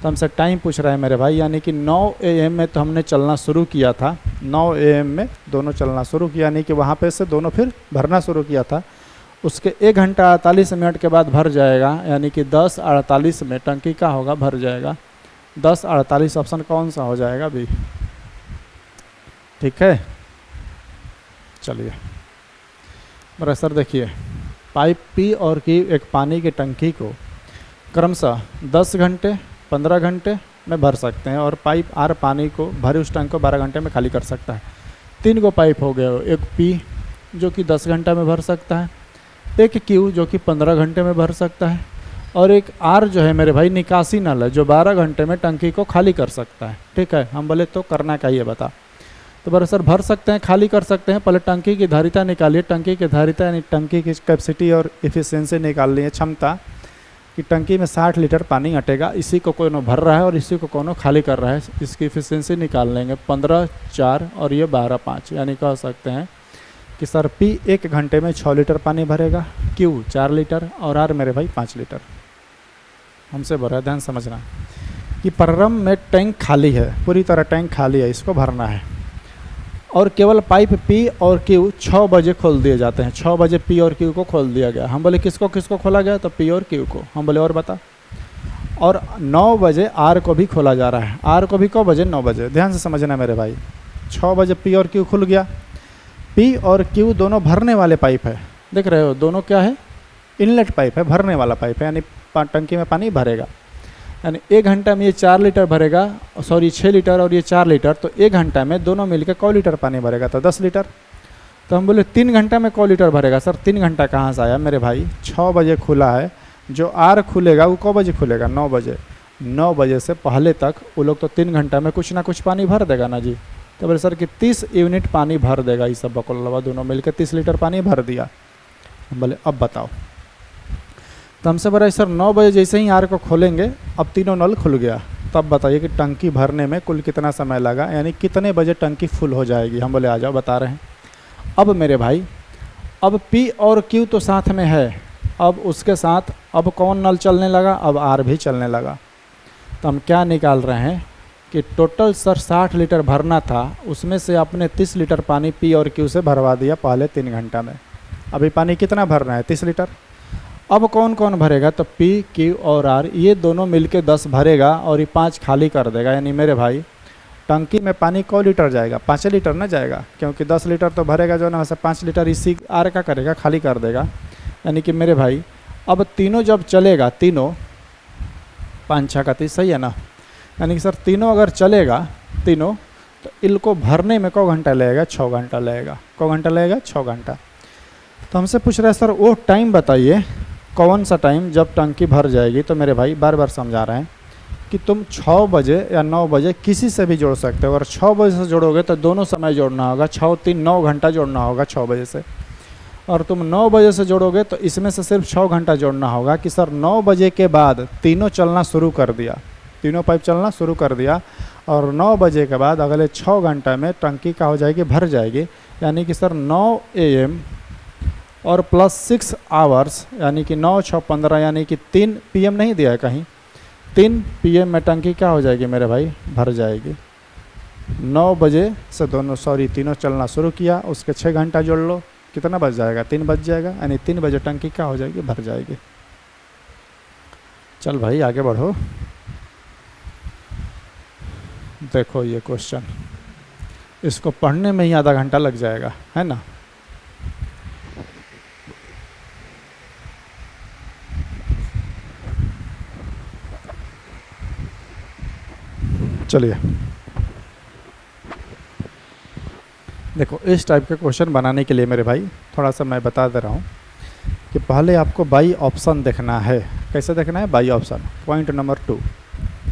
तो हमसे टाइम पूछ रहा है मेरे भाई, यानी कि 9 AM में तो हमने चलना शुरू किया था, 9 AM में दोनों चलना शुरू किया, यानी कि वहाँ पे से दोनों फिर भरना शुरू किया था। उसके 1 घंटा 48 मिनट के बाद भर जाएगा, यानी कि 10:48 में टंकी का होगा भर जाएगा। 10:48 ऑप्शन कौन सा हो जाएगा भी? ठीक है, चलिए मेरा सर देखिए, पाइप पी और की एक पानी की टंकी को क्रमशः 10 घंटे 15 घंटे में भर सकते हैं, और पाइप आर पानी को भरे उस टंकी को 12 घंटे में खाली कर सकता है। 3 को पाइप हो गया, एक पी जो कि 10 घंटे में भर सकता है, एक क्यू जो कि 15 घंटे में भर सकता है, और एक आर जो है मेरे भाई निकासी नल है जो 12 घंटे में टंकी को खाली कर सकता है। ठीक है, हम बोले तो करना क्या ये बता। तो बड़े सर भर सकते हैं, खाली कर सकते हैं। पहले टंकी की धारिता निकालिए। टंकी की धारिता यानी टंकी की कैपेसिटी और एफिशिएंसी निकाल लिए, क्षमता कि टंकी में 60 लीटर पानी अटेगा, इसी को कोनो भर रहा है और इसी को कोनो खाली कर रहा है। इसकी एफिशिएंसी निकाल लेंगे, 15/4 और ये 12/5, यानी कह सकते हैं कि सर पी 1 घंटे में 6 लीटर पानी भरेगा, क्यू 4 लीटर और आर मेरे भाई 5 लीटर। हमसे भरा, ध्यान समझना कि प्रारंभ में टैंक खाली है, पूरी तरह टैंक खाली है, इसको भरना है। और केवल पाइप पी और क्यू 6 बजे खोल दिए जाते हैं। 6 बजे पी और क्यू को खोल दिया गया। हम बोले किसको किसको खोला गया? तो पी और क्यू को। हम बोले और बता। और 9 बजे आर को भी खोला जा रहा है। आर को भी कब बजे? 9 बजे। ध्यान से समझना मेरे भाई, 6 बजे पी और क्यू खुल गया। पी और क्यू दोनों भरने वाले पाइप है, देख रहे हो, दोनों क्या है? इनलेट पाइप है, भरने वाला पाइप है, यानी टंकी में पानी भरेगा। यानी 1 घंटा में ये 4 लीटर भरेगा, सॉरी 6 लीटर और ये 4 लीटर, तो 1 घंटा में दोनों मिलकर क लीटर पानी भरेगा? तो 10 लीटर। तो हम बोले 3 घंटा में क लीटर भरेगा? सर 3 घंटा कहाँ से आया मेरे भाई? 6 बजे खुला है, जो आर खुलेगा वो कब बजे खुलेगा? 9 बजे। 9 बजे से पहले तक वो लोग तो 3 घंटा में कुछ ना कुछ पानी भर देगा ना जी। तो बोले सर कि 30 यूनिट पानी भर देगा, ये सब बकलवा दोनों मिलकर 30 लीटर पानी भर दिया। हम बोले अब बताओ। तो हमसे बोला सर 9 बजे जैसे ही आर को खोलेंगे, अब तीनों नल खुल गया, तब बताइए कि टंकी भरने में कुल कितना समय लगा, यानी कितने बजे टंकी फुल हो जाएगी। हम बोले आ जाओ, बता रहे हैं। अब मेरे भाई, अब पी और क्यू तो साथ में है, अब उसके साथ अब कौन नल चलने लगा? अब आर भी चलने लगा। तो हम क्या निकाल रहे हैं कि टोटल सर 60 लीटर भरना था, उसमें से आपने 30 लीटर पानी पी और क्यू से भरवा दिया पहले 3 घंटा में। अभी पानी कितना भरना है? 30 लीटर। अब कौन कौन भरेगा? तो पी क्यू और आर, ये दोनों मिलके 10 भरेगा और ये 5 खाली कर देगा। यानी मेरे भाई टंकी में पानी क लीटर जाएगा? 5 लीटर ना जाएगा, क्योंकि 10 लीटर तो भरेगा जो ना, 5 लीटर इसी आर का करेगा, खाली कर देगा। यानी कि मेरे भाई अब तीनों जब चलेगा, तीनों 5 6 का 30, सही है ना? यानी कि सर तीनों अगर चलेगा तीनों, तो इनको भरने में क घंटा लगेगा? 6 घंटा लगेगा। क घंटा लगेगा? 6 घंटा। तो हमसे पूछ रहा है सर वो टाइम बताइए, कौन सा टाइम जब टंकी भर जाएगी? तो मेरे भाई बार बार समझा रहे हैं कि तुम 6 बजे या 9 बजे किसी से भी जोड़ सकते हो। अगर 6 बजे से जोड़ोगे तो दोनों समय जोड़ना होगा, 6 3 9 घंटा जोड़ना होगा 6 बजे से। और तुम 9 बजे से जोड़ोगे तो इसमें से सिर्फ 6 घंटा जोड़ना होगा कि सर 9 बजे के बाद तीनों चलना शुरू कर दिया, तीनों पाइप चलना शुरू कर दिया, और 9 बजे के बाद अगले 6 घंटा में टंकी का हो जाएगी, भर जाएगी। यानी कि सर 9 AM और प्लस 6 आवर्स, यानी कि 9 6 15, यानी कि 3 PM नहीं दिया है कहीं, 3 PM में टंकी क्या हो जाएगी मेरे भाई? भर जाएगी। 9 बजे से तीनों चलना शुरू किया, उसके 6 घंटा जोड़ लो, कितना बच जाएगा? 3 बच जाएगा। यानी 3 बजे टंकी क्या हो जाएगी? भर जाएगी। चल भाई आगे बढ़ो। देखो ये क्वेश्चन, इसको पढ़ने में ही आधा घंटा लग जाएगा, है ना? चलिए देखो, इस टाइप के क्वेश्चन बनाने के लिए मेरे भाई थोड़ा सा मैं बता दे रहा हूँ कि पहले आपको बाई ऑप्शन देखना है। कैसे देखना है? By option. Point number 2,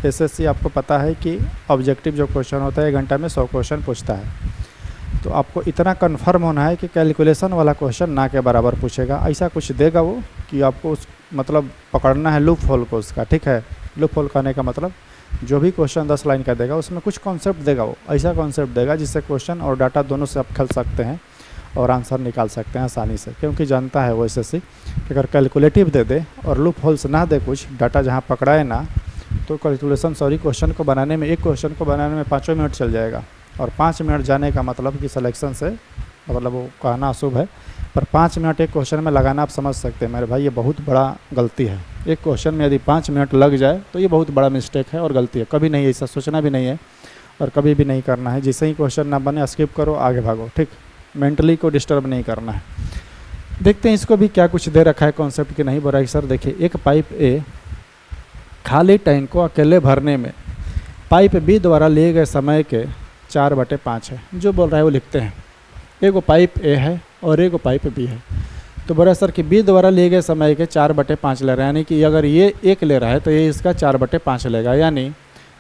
SSC आपको पता है कि ऑब्जेक्टिव जो क्वेश्चन होता है 1 घंटा में 100 क्वेश्चन पूछता है। तो आपको इतना कन्फर्म होना है कि कैलकुलेशन वाला क्वेश्चन ना के बराबर पूछेगा। ऐसा कुछ देगा वो कि आपको उस मतलब पकड़ना है लूप होल को उसका। ठीक है, लूप होल कहने का मतलब जो भी क्वेश्चन 10 लाइन का देगा उसमें कुछ कॉन्सेप्ट देगा, वो ऐसा कॉन्सेप्ट देगा जिससे क्वेश्चन और डाटा दोनों से आप खेल सकते हैं और आंसर निकाल सकते हैं आसानी से। क्योंकि जानता है वो एसएससी कि अगर कैलकुलेटिव दे दे और लूप होल्स ना दे, कुछ डाटा जहाँ पकड़ाए ना, तो कैलकुलेशन क्वेश्चन को बनाने में, एक क्वेश्चन को बनाने में 5 मिनट चल जाएगा। और 5 मिनट जाने का मतलब कि सिलेक्शन से मतलब वो कहना अशुभ है, पर 5 मिनट एक क्वेश्चन में लगाना आप समझ सकते हैं मेरे भाई, ये बहुत बड़ा गलती है। एक क्वेश्चन में यदि 5 मिनट लग जाए तो ये बहुत बड़ा मिस्टेक है और गलती है। कभी नहीं, ऐसा सोचना भी नहीं है और कभी भी नहीं करना है। जिससे ही क्वेश्चन ना बने स्किप करो, आगे भागो, ठीक। मेंटली को डिस्टर्ब नहीं करना है। देखते हैं इसको भी क्या कुछ दे रखा है कॉन्सेप्ट की नहीं बोला। सर देखिए, एक पाइप ए खाली टैंक को अकेले भरने में पाइप बी द्वारा लिए गए समय के 4/5 है। जो बोल रहा है वो लिखते हैं। एगो पाइप ए है और एगो पाइप बी है। तो बोला सर कि बी द्वारा लिए गए समय के 4/5 ले रहा है, यानी कि अगर ये 1 ले रहा है तो ये इसका 4/5 लेगा, यानी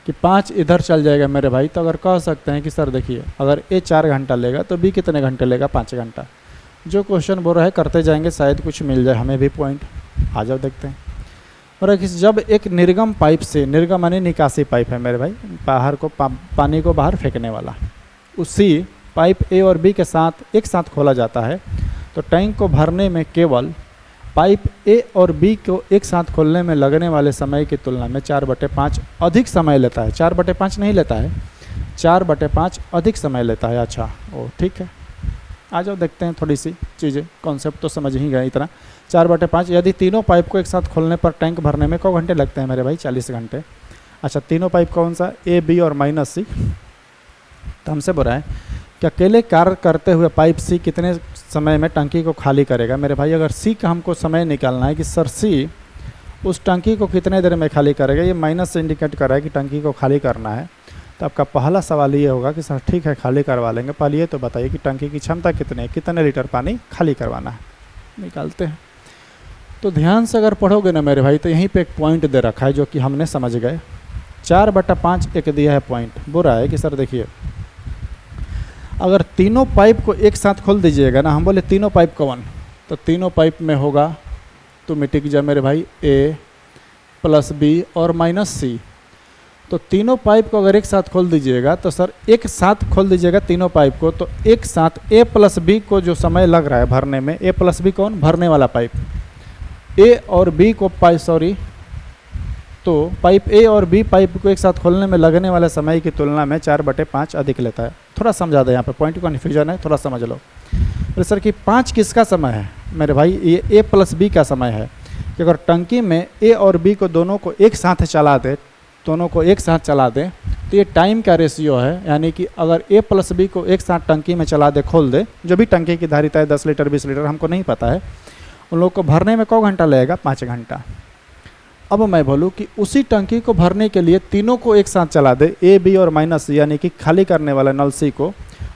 कि 5 इधर चल जाएगा मेरे भाई। तो अगर कह सकते हैं कि सर देखिए, अगर ए 4 घंटा लेगा तो बी कितने घंटे लेगा? 5 घंटा। जो क्वेश्चन बोल रहा है करते जाएंगे, शायद कुछ मिल जाए हमें भी पॉइंट। आ जाओ देखते हैं। और जब एक निर्गम पाइप से, निर्गम यानी निकासी पाइप है मेरे भाई, बाहर को पानी को बाहर फेंकने वाला, उसी पाइप ए और बी के साथ एक साथ खोला जाता है तो टैंक को भरने में केवल पाइप ए और बी को एक साथ खोलने में लगने वाले समय की तुलना में 4/5 अधिक समय लेता है। 4/5 नहीं लेता है, 4/5 अधिक समय लेता है। अच्छा, ओ ठीक है, आ जाओ देखते हैं थोड़ी सी चीज़ें। कॉन्सेप्ट तो समझ ही गए इतना। 4/5 यदि तीनों पाइप को एक साथ खोलने पर टैंक भरने में 1 घंटे लगते हैं मेरे भाई? 40 घंटे। अच्छा, तीनों पाइप कौन सा? ए, बी और -C। तो हमसे बोल रहा है कि अकेले कार्य करते हुए पाइप सी कितने समय में टंकी को खाली करेगा मेरे भाई? अगर सी का हमको समय निकालना है कि सर सी उस टंकी को कितने देर में खाली करेगा, ये माइनस से इंडिकेट कर रहा है कि टंकी को खाली करना है। तो आपका पहला सवाल ये होगा कि सर ठीक है खाली करवा लेंगे, पहले ये तो बताइए कि टंकी की क्षमता कितनी है, कितने लीटर पानी खाली करवाना है। निकालते हैं। तो ध्यान से अगर पढ़ोगे ना मेरे भाई तो यहीं पे एक पॉइंट दे रखा है जो कि हमने समझ गए। 4/5 एक दिया है पॉइंट। बुरा है कि सर देखिए, अगर तीनों पाइप को एक साथ खोल दीजिएगा ना, हम बोले तीनों पाइप कौन, तो तीनों पाइप में होगा तो मिटिक जा मेरे भाई ए प्लस बी और -C। तो तीनों पाइप को अगर एक साथ खोल दीजिएगा तो सर एक साथ खोल दीजिएगा तीनों पाइप को, तो एक साथ ए प्लस बी को जो समय लग रहा है भरने में, ए प्लस बी कौन? भरने वाला पाइप। ए और बी को तो पाइप ए और बी पाइप को एक साथ खोलने में लगने वाले समय की तुलना में 4/5 अधिक लेता है। थोड़ा समझा दे, यहाँ पे पॉइंट कन्फ्यूजन है, थोड़ा समझ लो। तो सर कि 5 किसका समय है मेरे भाई? ये ए प्लस बी का समय है कि अगर टंकी में ए और बी को दोनों को एक साथ चला दे, दोनों को एक साथ चला दें तो ये टाइम का रेशियो है। यानी कि अगर ए प्लस बी को एक साथ टंकी में चला दे, खोल दे, जो भी टंकी की धारिता है 10 लीटर 20 लीटर हमको नहीं पता है, उन लोग को भरने में 1 घंटा लगेगा? 5 घंटा। अब मैं बोलूँ कि उसी टंकी को भरने के लिए तीनों को एक साथ चला दे, ए बी और -C, यानी कि खाली करने वाला नल सी को,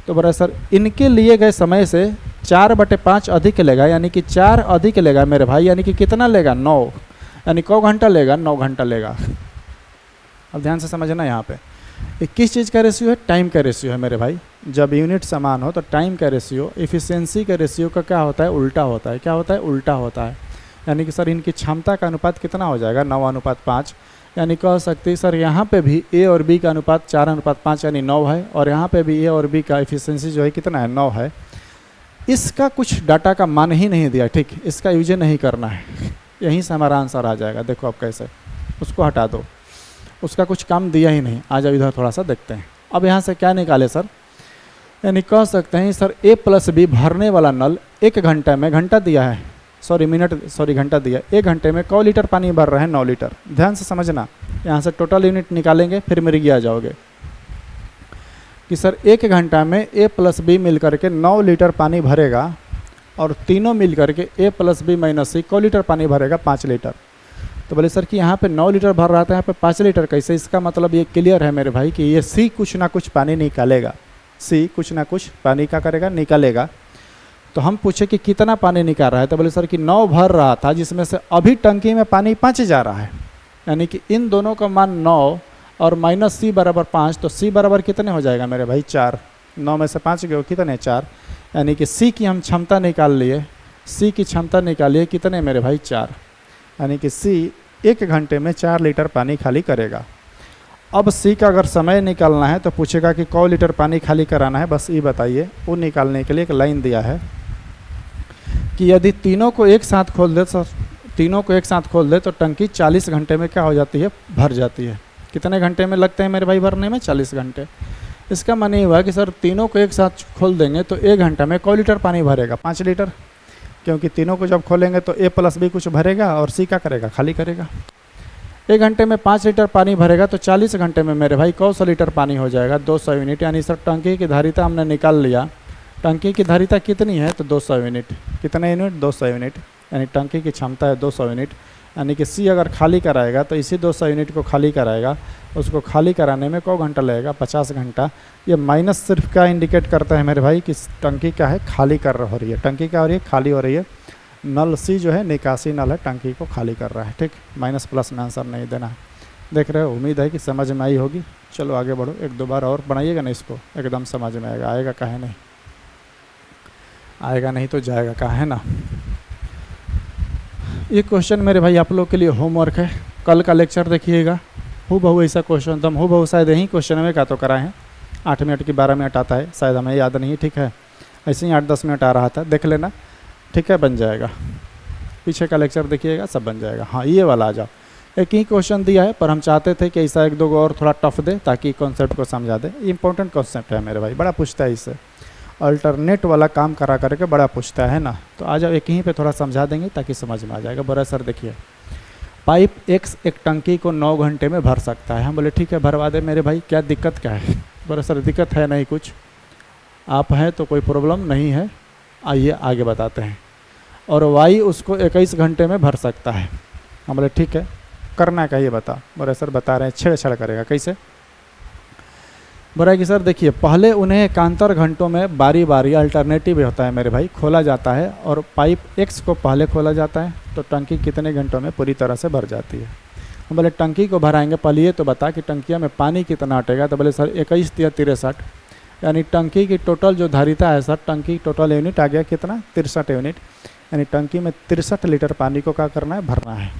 तो बोला सर इनके लिए गए समय से 4/5 अधिक लेगा, यानी कि 4 अधिक लेगा मेरे भाई। यानी कि कितना लेगा? 9। यानी 1 घंटा लेगा? 9 घंटा लेगा। अब ध्यान से समझना, यहाँ पे ये किस चीज़ का रेशियो है? टाइम का रेशियो है मेरे भाई। जब यूनिट समान हो तो टाइम का रेशियो एफिशिएंसी का रेशियो का क्या होता है? उल्टा होता है। क्या होता है? उल्टा होता है। यानी कि सर इनकी क्षमता का अनुपात कितना हो जाएगा? 9:5। यानी कह सकते हैं सर यहाँ पे भी ए और बी का अनुपात 4:5 यानी 9 है, और यहाँ पे भी ए और बी का एफिशिएंसी जो है कितना है? 9 है। इसका कुछ डाटा का मान ही नहीं दिया, ठीक, इसका यूज नहीं करना है, यहीं से हमारा आंसर आ जाएगा। देखो अब कैसे, उसको हटा दो, उसका कुछ काम दिया ही नहीं। आ जाओ इधर थोड़ा सा देखते हैं। अब यहाँ से क्या निकाले सर? यानी कह सकते हैं सर ए प्लस बी भरने वाला नल 1 घंटे में, घंटा दिया है, घंटा दिया, 1 घंटे में क लीटर पानी भर रहे हैं? 9 लीटर। ध्यान से समझना, यहाँ से टोटल यूनिट निकालेंगे फिर मेरी आ जाओगे कि सर 1 घंटा में ए प्लस बी मिल करके 9 लीटर पानी भरेगा, और तीनों मिल करके ए प्लस बी -C क लीटर पानी भरेगा? 5 लीटर। तो बोले सर कि यहाँ पे 9 लीटर भर रहा था, यहाँ पे 5 लीटर कैसे? इसका मतलब ये क्लियर है मेरे भाई कि ये सी कुछ ना कुछ पानी निकालेगा, सी कुछ ना कुछ पानी का करेगा, निकालेगा। तो हम पूछे कि कितना पानी निकाल रहा है, तो बोले सर कि 9 भर रहा था, जिसमें से अभी टंकी में पानी 5 जा रहा है। यानी कि इन दोनों का मान 9 और -C बराबर 5, तो C बराबर कितने हो जाएगा मेरे भाई? 4। 9 में से 5 गए कितने? 4। यानी कि C की हम क्षमता निकाल लिए, C की क्षमता निकालिए कितने मेरे भाई? 4। यानी कि C 1 घंटे में 4 लीटर पानी खाली करेगा। अब C का अगर समय निकालना है तो पूछेगा कि क लीटर पानी खाली कराना है, बस ये बताइए। वो निकालने के लिए एक लाइन दिया है कि यदि तीनों को एक साथ खोल दे तो टंकी 40 घंटे में क्या हो जाती है? भर जाती है। कितने घंटे में लगते हैं मेरे भाई भरने में? 40 घंटे। इसका माने ये हुआ कि सर तीनों को एक साथ खोल देंगे तो 1 घंटा में क लीटर पानी भरेगा? 5 लीटर। क्योंकि तीनों को जब खोलेंगे तो ए प्लस बी कुछ भरेगा और सी क्या करेगा, खाली करेगा। 1 घंटे में 5 लीटर पानी भरेगा तो 40 घंटे में मेरे भाई 100 लीटर पानी हो जाएगा, 200 यूनिट। यानी सर टंकी की धारिता हमने निकाल लिया। टंकी की धारिता कितनी है तो 200 यूनिट। कितने यूनिट, 200 यूनिट। यानी टंकी की क्षमता है 200 यूनिट। यानी कि सी अगर खाली कराएगा तो इसी 200 यूनिट को खाली कराएगा। उसको खाली कराने में को घंटा लगेगा, 50 घंटा। ये माइनस सिर्फ क्या इंडिकेट करता है मेरे भाई कि टंकी क्या है, खाली कर हो रही है। टंकी क्या हो रही है, खाली हो रही है। नल सी जो है निकासी नल है, टंकी को खाली कर रहा है। ठीक, माइनस प्लस में आंसर नहीं देना है। देख रहे हो, उम्मीद है कि समझ में आई होगी। चलो आगे बढ़ो, 1-2 बार और बनाइएगा ना इसको, एकदम समझ में आएगा। आएगा काहे नहीं, आएगा नहीं तो जाएगा कहाँ, है ना। ये क्वेश्चन मेरे भाई आप लोग के लिए होमवर्क है। कल का लेक्चर देखिएगा, हूबहू ऐसा क्वेश्चन एकदम हूबहू शायद यही क्वेश्चन में का तो कराए हैं। 8 मिनट की 12 मिनट आता है, शायद हमें याद नहीं। ठीक है, ऐसे ही 8-10 मिनट आ रहा था, देख लेना। ठीक है, बन जाएगा। पीछे का लेक्चर देखिएगा, सब बन जाएगा। हाँ, ये वाला आ जाओ। एक ही क्वेश्चन दिया है, पर हम चाहते थे कि ऐसा 1-2 को और थोड़ा टफ दे ताकि कॉन्सेप्ट को समझा दे। इंपॉर्टेंट कॉन्सेप्ट है मेरे भाई, बड़ा पूछता है इससे। अल्टरनेट वाला काम करा करके बड़ा पूछता है ना। तो आ जाओ, एक ही पे थोड़ा समझा देंगे ताकि समझ में आ जाएगा। बोला सर देखिए, पाइप X एक टंकी को 9 घंटे में भर सकता है। हम बोले ठीक है, भरवा दे मेरे भाई, क्या दिक्कत क्या है। बोला सर दिक्कत है नहीं कुछ, आप हैं तो कोई प्रॉब्लम नहीं है, आइए आगे बताते हैं। और Y उसको 21 घंटे में भर सकता है। हम बोले ठीक है, करना क्या ये बता। बोले सर बता रहे हैं, छेड़छाड़ करेगा। कैसे। बोला कि सर देखिए, पहले उन्हें एकांतर घंटों में बारी बारी अल्टरनेटिव होता है मेरे भाई, खोला जाता है। और पाइप X को पहले खोला जाता है तो टंकी कितने घंटों में पूरी तरह से भर जाती है। हम बोले टंकी को भराएंगे, पहले ये तो बता कि टंकिया में पानी कितना हटेगा। तो बोले सर 21 या 63, यानी टंकी की टोटल जो धारिता है सर, टंकी टोटल यूनिट आ गया कितना, 63 यूनिट। यानी टंकी में 63 लीटर पानी को क्या करना है, भरना है।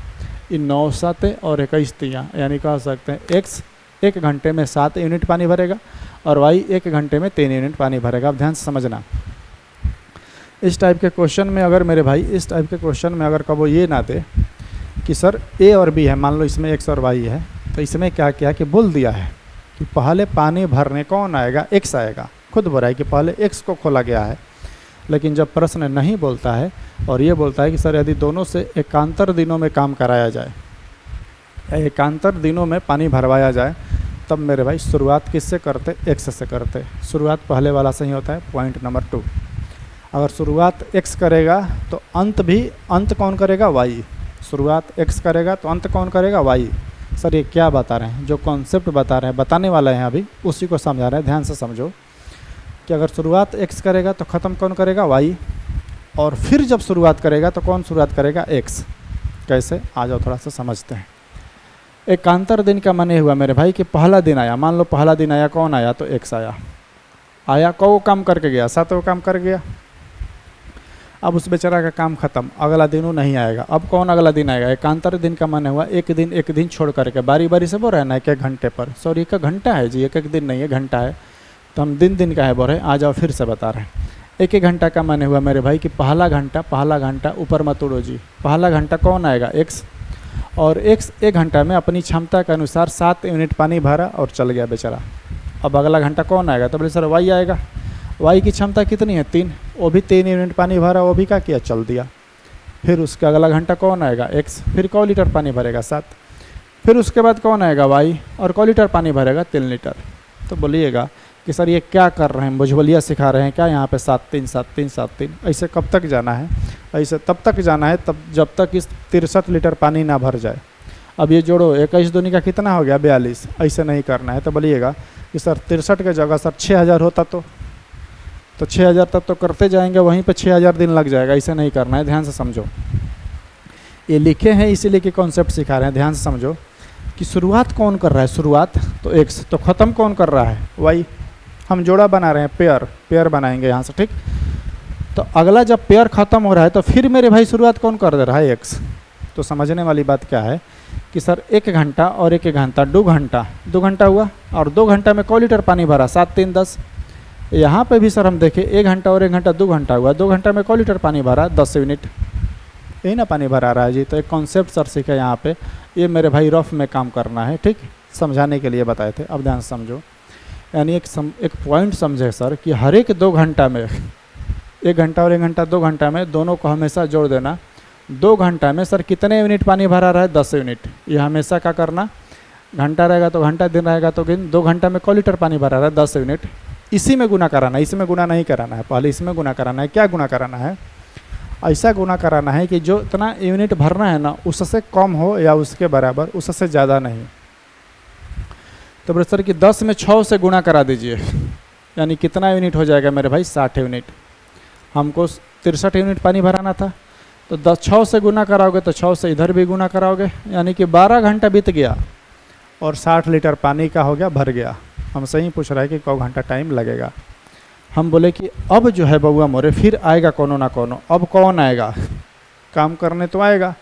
इन 9 7 और 21 तियाँ, यानी कह सकते हैं X 1 घंटे में 7 यूनिट पानी भरेगा और Y 1 घंटे में 3 यूनिट पानी भरेगा। अब ध्यान से समझना, इस टाइप के क्वेश्चन में अगर मेरे भाई, इस टाइप के क्वेश्चन में अगर कबो ये ना दे कि सर A और B है, मान लो इसमें X और Y है, तो इसमें क्या किया कि बोल दिया है कि पहले पानी भरने कौन आएगा, X आएगा। खुद बोला है कि पहले X को खोला गया है। लेकिन जब प्रश्न नहीं बोलता है और ये बोलता है कि सर यदि दोनों से एकांतर दिनों में काम कराया जाए, एकांतर दिनों में पानी भरवाया जाए, तब मेरे भाई शुरुआत किससे करते, X से करते। शुरुआत पहले वाला सही होता है। पॉइंट नंबर 2, अगर शुरुआत X करेगा तो अंत कौन करेगा, Y। शुरुआत X करेगा तो अंत कौन करेगा, Y। सर ये क्या बता रहे हैं, जो कॉन्सेप्ट बता रहे हैं, बताने वाला है अभी, उसी को समझा रहे हैं। ध्यान से समझो कि अगर शुरुआत X करेगा तो ख़त्म कौन करेगा, Y। और फिर जब शुरुआत करेगा तो कौन शुरुआत करेगा, X। कैसे, आ जाओ थोड़ा सा समझते हैं। एकांतर दिन का माने हुआ मेरे भाई कि पहला दिन आया, मान लो पहला दिन आया, कौन आया तो X आया को काम करके गया, 7 काम कर गया। अब उस बेचारा का काम खत्म, अगला दिन वो नहीं आएगा। अब कौन अगला दिन आएगा, एकांतर दिन का माने हुआ एक दिन छोड़ करके, बारी बारी से बोल रहे हैं ना, 1 घंटे पर। सॉरी 1 घंटा है जी, 1 दिन नहीं है, घंटा है। तो हम दिन का है बोल रहे हैं। आ जाओ फिर से बता रहे हैं। 1 घंटा का माने हुआ मेरे भाई कि पहला घंटा ऊपर मत उड़ो जी, पहला घंटा कौन आएगा, X। और X 1 घंटा में अपनी क्षमता के अनुसार 7 यूनिट पानी भरा और चल गया बेचारा। अब अगला घंटा कौन आएगा, तो बोले सर Y आएगा। Y की क्षमता कितनी है, 3, वो भी 3 यूनिट पानी भरा, वो भी क्या किया, चल दिया। फिर उसका अगला घंटा कौन आएगा, X। फिर क लीटर पानी भरेगा, 7। फिर उसके बाद कौन आएगा, Y। और क लीटर पानी भरेगा, 3 लीटर। तो बोलिएगा कि सर ये क्या कर रहे हैं, भुजबलिया सिखा रहे हैं क्या यहाँ पे, 7-3 7-3 7-3। ऐसे कब तक जाना है, ऐसे तब तक जाना है तब जब तक इस 63 लीटर पानी ना भर जाए। अब ये जोड़ो, 21 दूनी का कितना हो गया, 42। ऐसे नहीं करना है। तो बोलिएगा कि सर 63 की जगह सर 6000 होता तो 6000 तब तो करते जाएंगे, वहीं पे 6000 दिन लग जाएगा। ऐसे नहीं करना है, ध्यान से समझो। ये लिखे हैं इसीलिए कि कॉन्सेप्ट सिखा रहे हैं। ध्यान से समझो कि शुरुआत कौन कर रहा है, शुरुआत तो X, तो ख़त्म कौन कर रहा है, Y। हम जोड़ा बना रहे हैं, पेयर बनाएंगे यहाँ से, ठीक। तो अगला जब पेयर ख़त्म हो रहा है तो फिर मेरे भाई शुरुआत कौन कर दे रहा है, X। तो समझने वाली बात क्या है कि सर 1 घंटा और 1 घंटा 2 घंटा, 2 घंटा हुआ। और 2 घंटा में क लीटर पानी भरा, 7 3 10। यहाँ पे भी सर हम देखें 1 घंटा और 1 घंटा 2 घंटा हुआ, 2 घंटा में क लीटर पानी भरा, 10 यूनिट। यही ना पानी भरा रहा है जी। तो एक कॉन्सेप्ट सर सीखे यहाँ पे, ये मेरे भाई रफ में काम करना है, ठीक, समझाने के लिए बताए थे। अब ध्यान समझो, यानी एक पॉइंट समझे सर कि हर एक 2 घंटा में 1 घंटा और 1 घंटा 2 घंटा में दोनों को हमेशा जोड़ देना। 2 घंटा में सर कितने यूनिट पानी भरा रहा है? 10 यूनिट। ये हमेशा क्या करना, घंटा रहेगा तो घंटा, दिन रहेगा तो दिन। 2 घंटा में क लीटर पानी भरा रहा है? 10 यूनिट। इसी में गुना कराना है, इसमें गुना नहीं कराना है, पहले इसमें गुना कराना है। क्या गुना कराना है? ऐसा गुना कराना है कि जो इतना यूनिट भरना है ना उससे कम हो या उसके बराबर, उससे ज़्यादा नहीं। तो बोले सर कि 10 में 6 से गुना करा दीजिए, यानी कितना यूनिट हो जाएगा मेरे भाई? 60 यूनिट। हमको 63 यूनिट पानी भराना था, तो 6 से गुना कराओगे तो 6 से इधर भी गुना कराओगे, यानी कि 12 घंटा बीत गया और 60 लीटर पानी का हो गया, भर गया। हमसे ही पूछ रहा है कि कौ घंटा टाइम लगेगा। हम बोले कि अब जो है बउआ मोरे फिर आएगा कोनो ना कोनो। अब कौन आएगा? काम करने तो आएगा।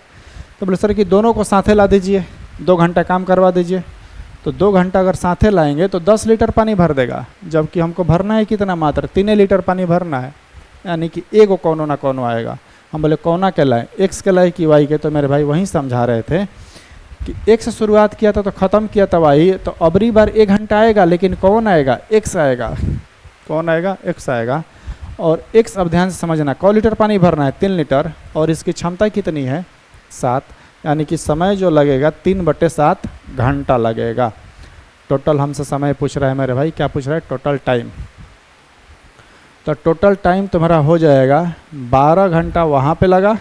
तो बोले सर कि दोनों को साथे ला दीजिए, 2 घंटा काम करवा दीजिए। तो 2 घंटा अगर साथे लाएंगे तो 10 लीटर पानी भर देगा, जबकि हमको भरना है कितना? मात्र 3 लीटर पानी भरना है, यानी कि एगो कोनो ना कोनो आएगा। हम बोले कौना के लाए, एक्स के लाए कि वाई के? तो मेरे भाई वहीं समझा रहे थे कि एक्स से शुरुआत किया था तो ख़त्म किया था वाई, तो अबरी बार 1 घंटा आएगा, लेकिन कौन आएगा? एक्स आएगा। कौन आएगा? एक्स आएगा। और एक्स अब ध्यान से समझना, क लीटर पानी भरना है? 3 लीटर। और इसकी क्षमता कितनी है? 7, यानी कि समय जो लगेगा 3/7 घंटा लगेगा। टोटल हमसे समय पूछ रहा है मेरे भाई, क्या पूछ रहा है? Total time. तो टोटल टाइम तुम्हारा हो जाएगा 12 घंटा वहाँ पे लगा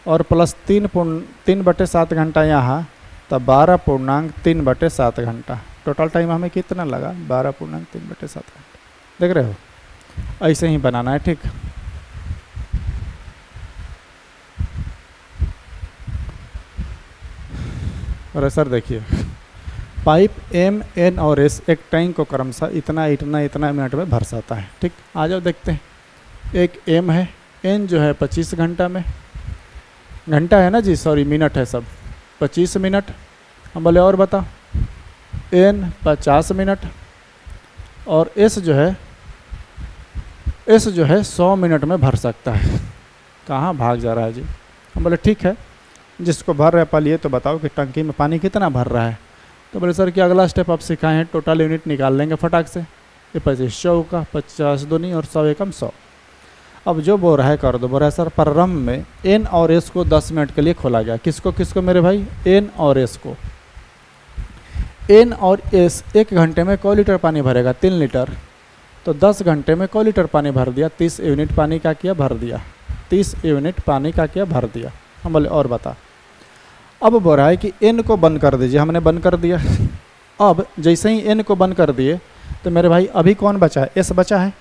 और प्लस 3/7 घंटा यहाँ, तो 12.3/7 घंटा। टोटल टाइम हमें कितना लगा? 12.3/7 घंटा। देख रहे हो? ऐसे ही बनाना है, ठीक। और सर देखिए, पाइप M, N और S एक टैंक को क्रमशः इतना इतना इतना मिनट में भर सकता है, ठीक। आ जाओ देखते हैं। एक M है, N जो है 25 घंटा में, घंटा है ना जी, सॉरी मिनट है सब, 25 मिनट। हम बोले और बताओ, N 50 मिनट और S जो है 100 मिनट में भर सकता है। कहाँ भाग जा रहा है जी? हम बोले ठीक है, जिसको भर रहा है पहले ये तो बताओ कि टंकी में पानी कितना भर रहा है। तो बोले सर कि अगला स्टेप आप सिखाए हैं, टोटल यूनिट निकाल लेंगे फटाक से। ये 25 100 का 50 दूनी और 100 एकम 100। अब जो बोल रहा है कर दो। बोल रहा है सर प्रारंभ में N और S को 10 मिनट के लिए खोला गया। किसको किसको मेरे भाई? N और S को। N और S 1 घंटे में क लीटर पानी भरेगा? 3 लीटर। तो 10 घंटे में क लीटर पानी भर दिया? 30 यूनिट पानी का किया, भर दिया। 30 यूनिट पानी का किया, भर दिया। हम बोले और बता। अब बोल रहा है कि N को बंद कर दीजिए। हमने बंद कर दिया। अब जैसे ही N को बंद कर दिए तो मेरे भाई अभी कौन बचा है? S बचा है,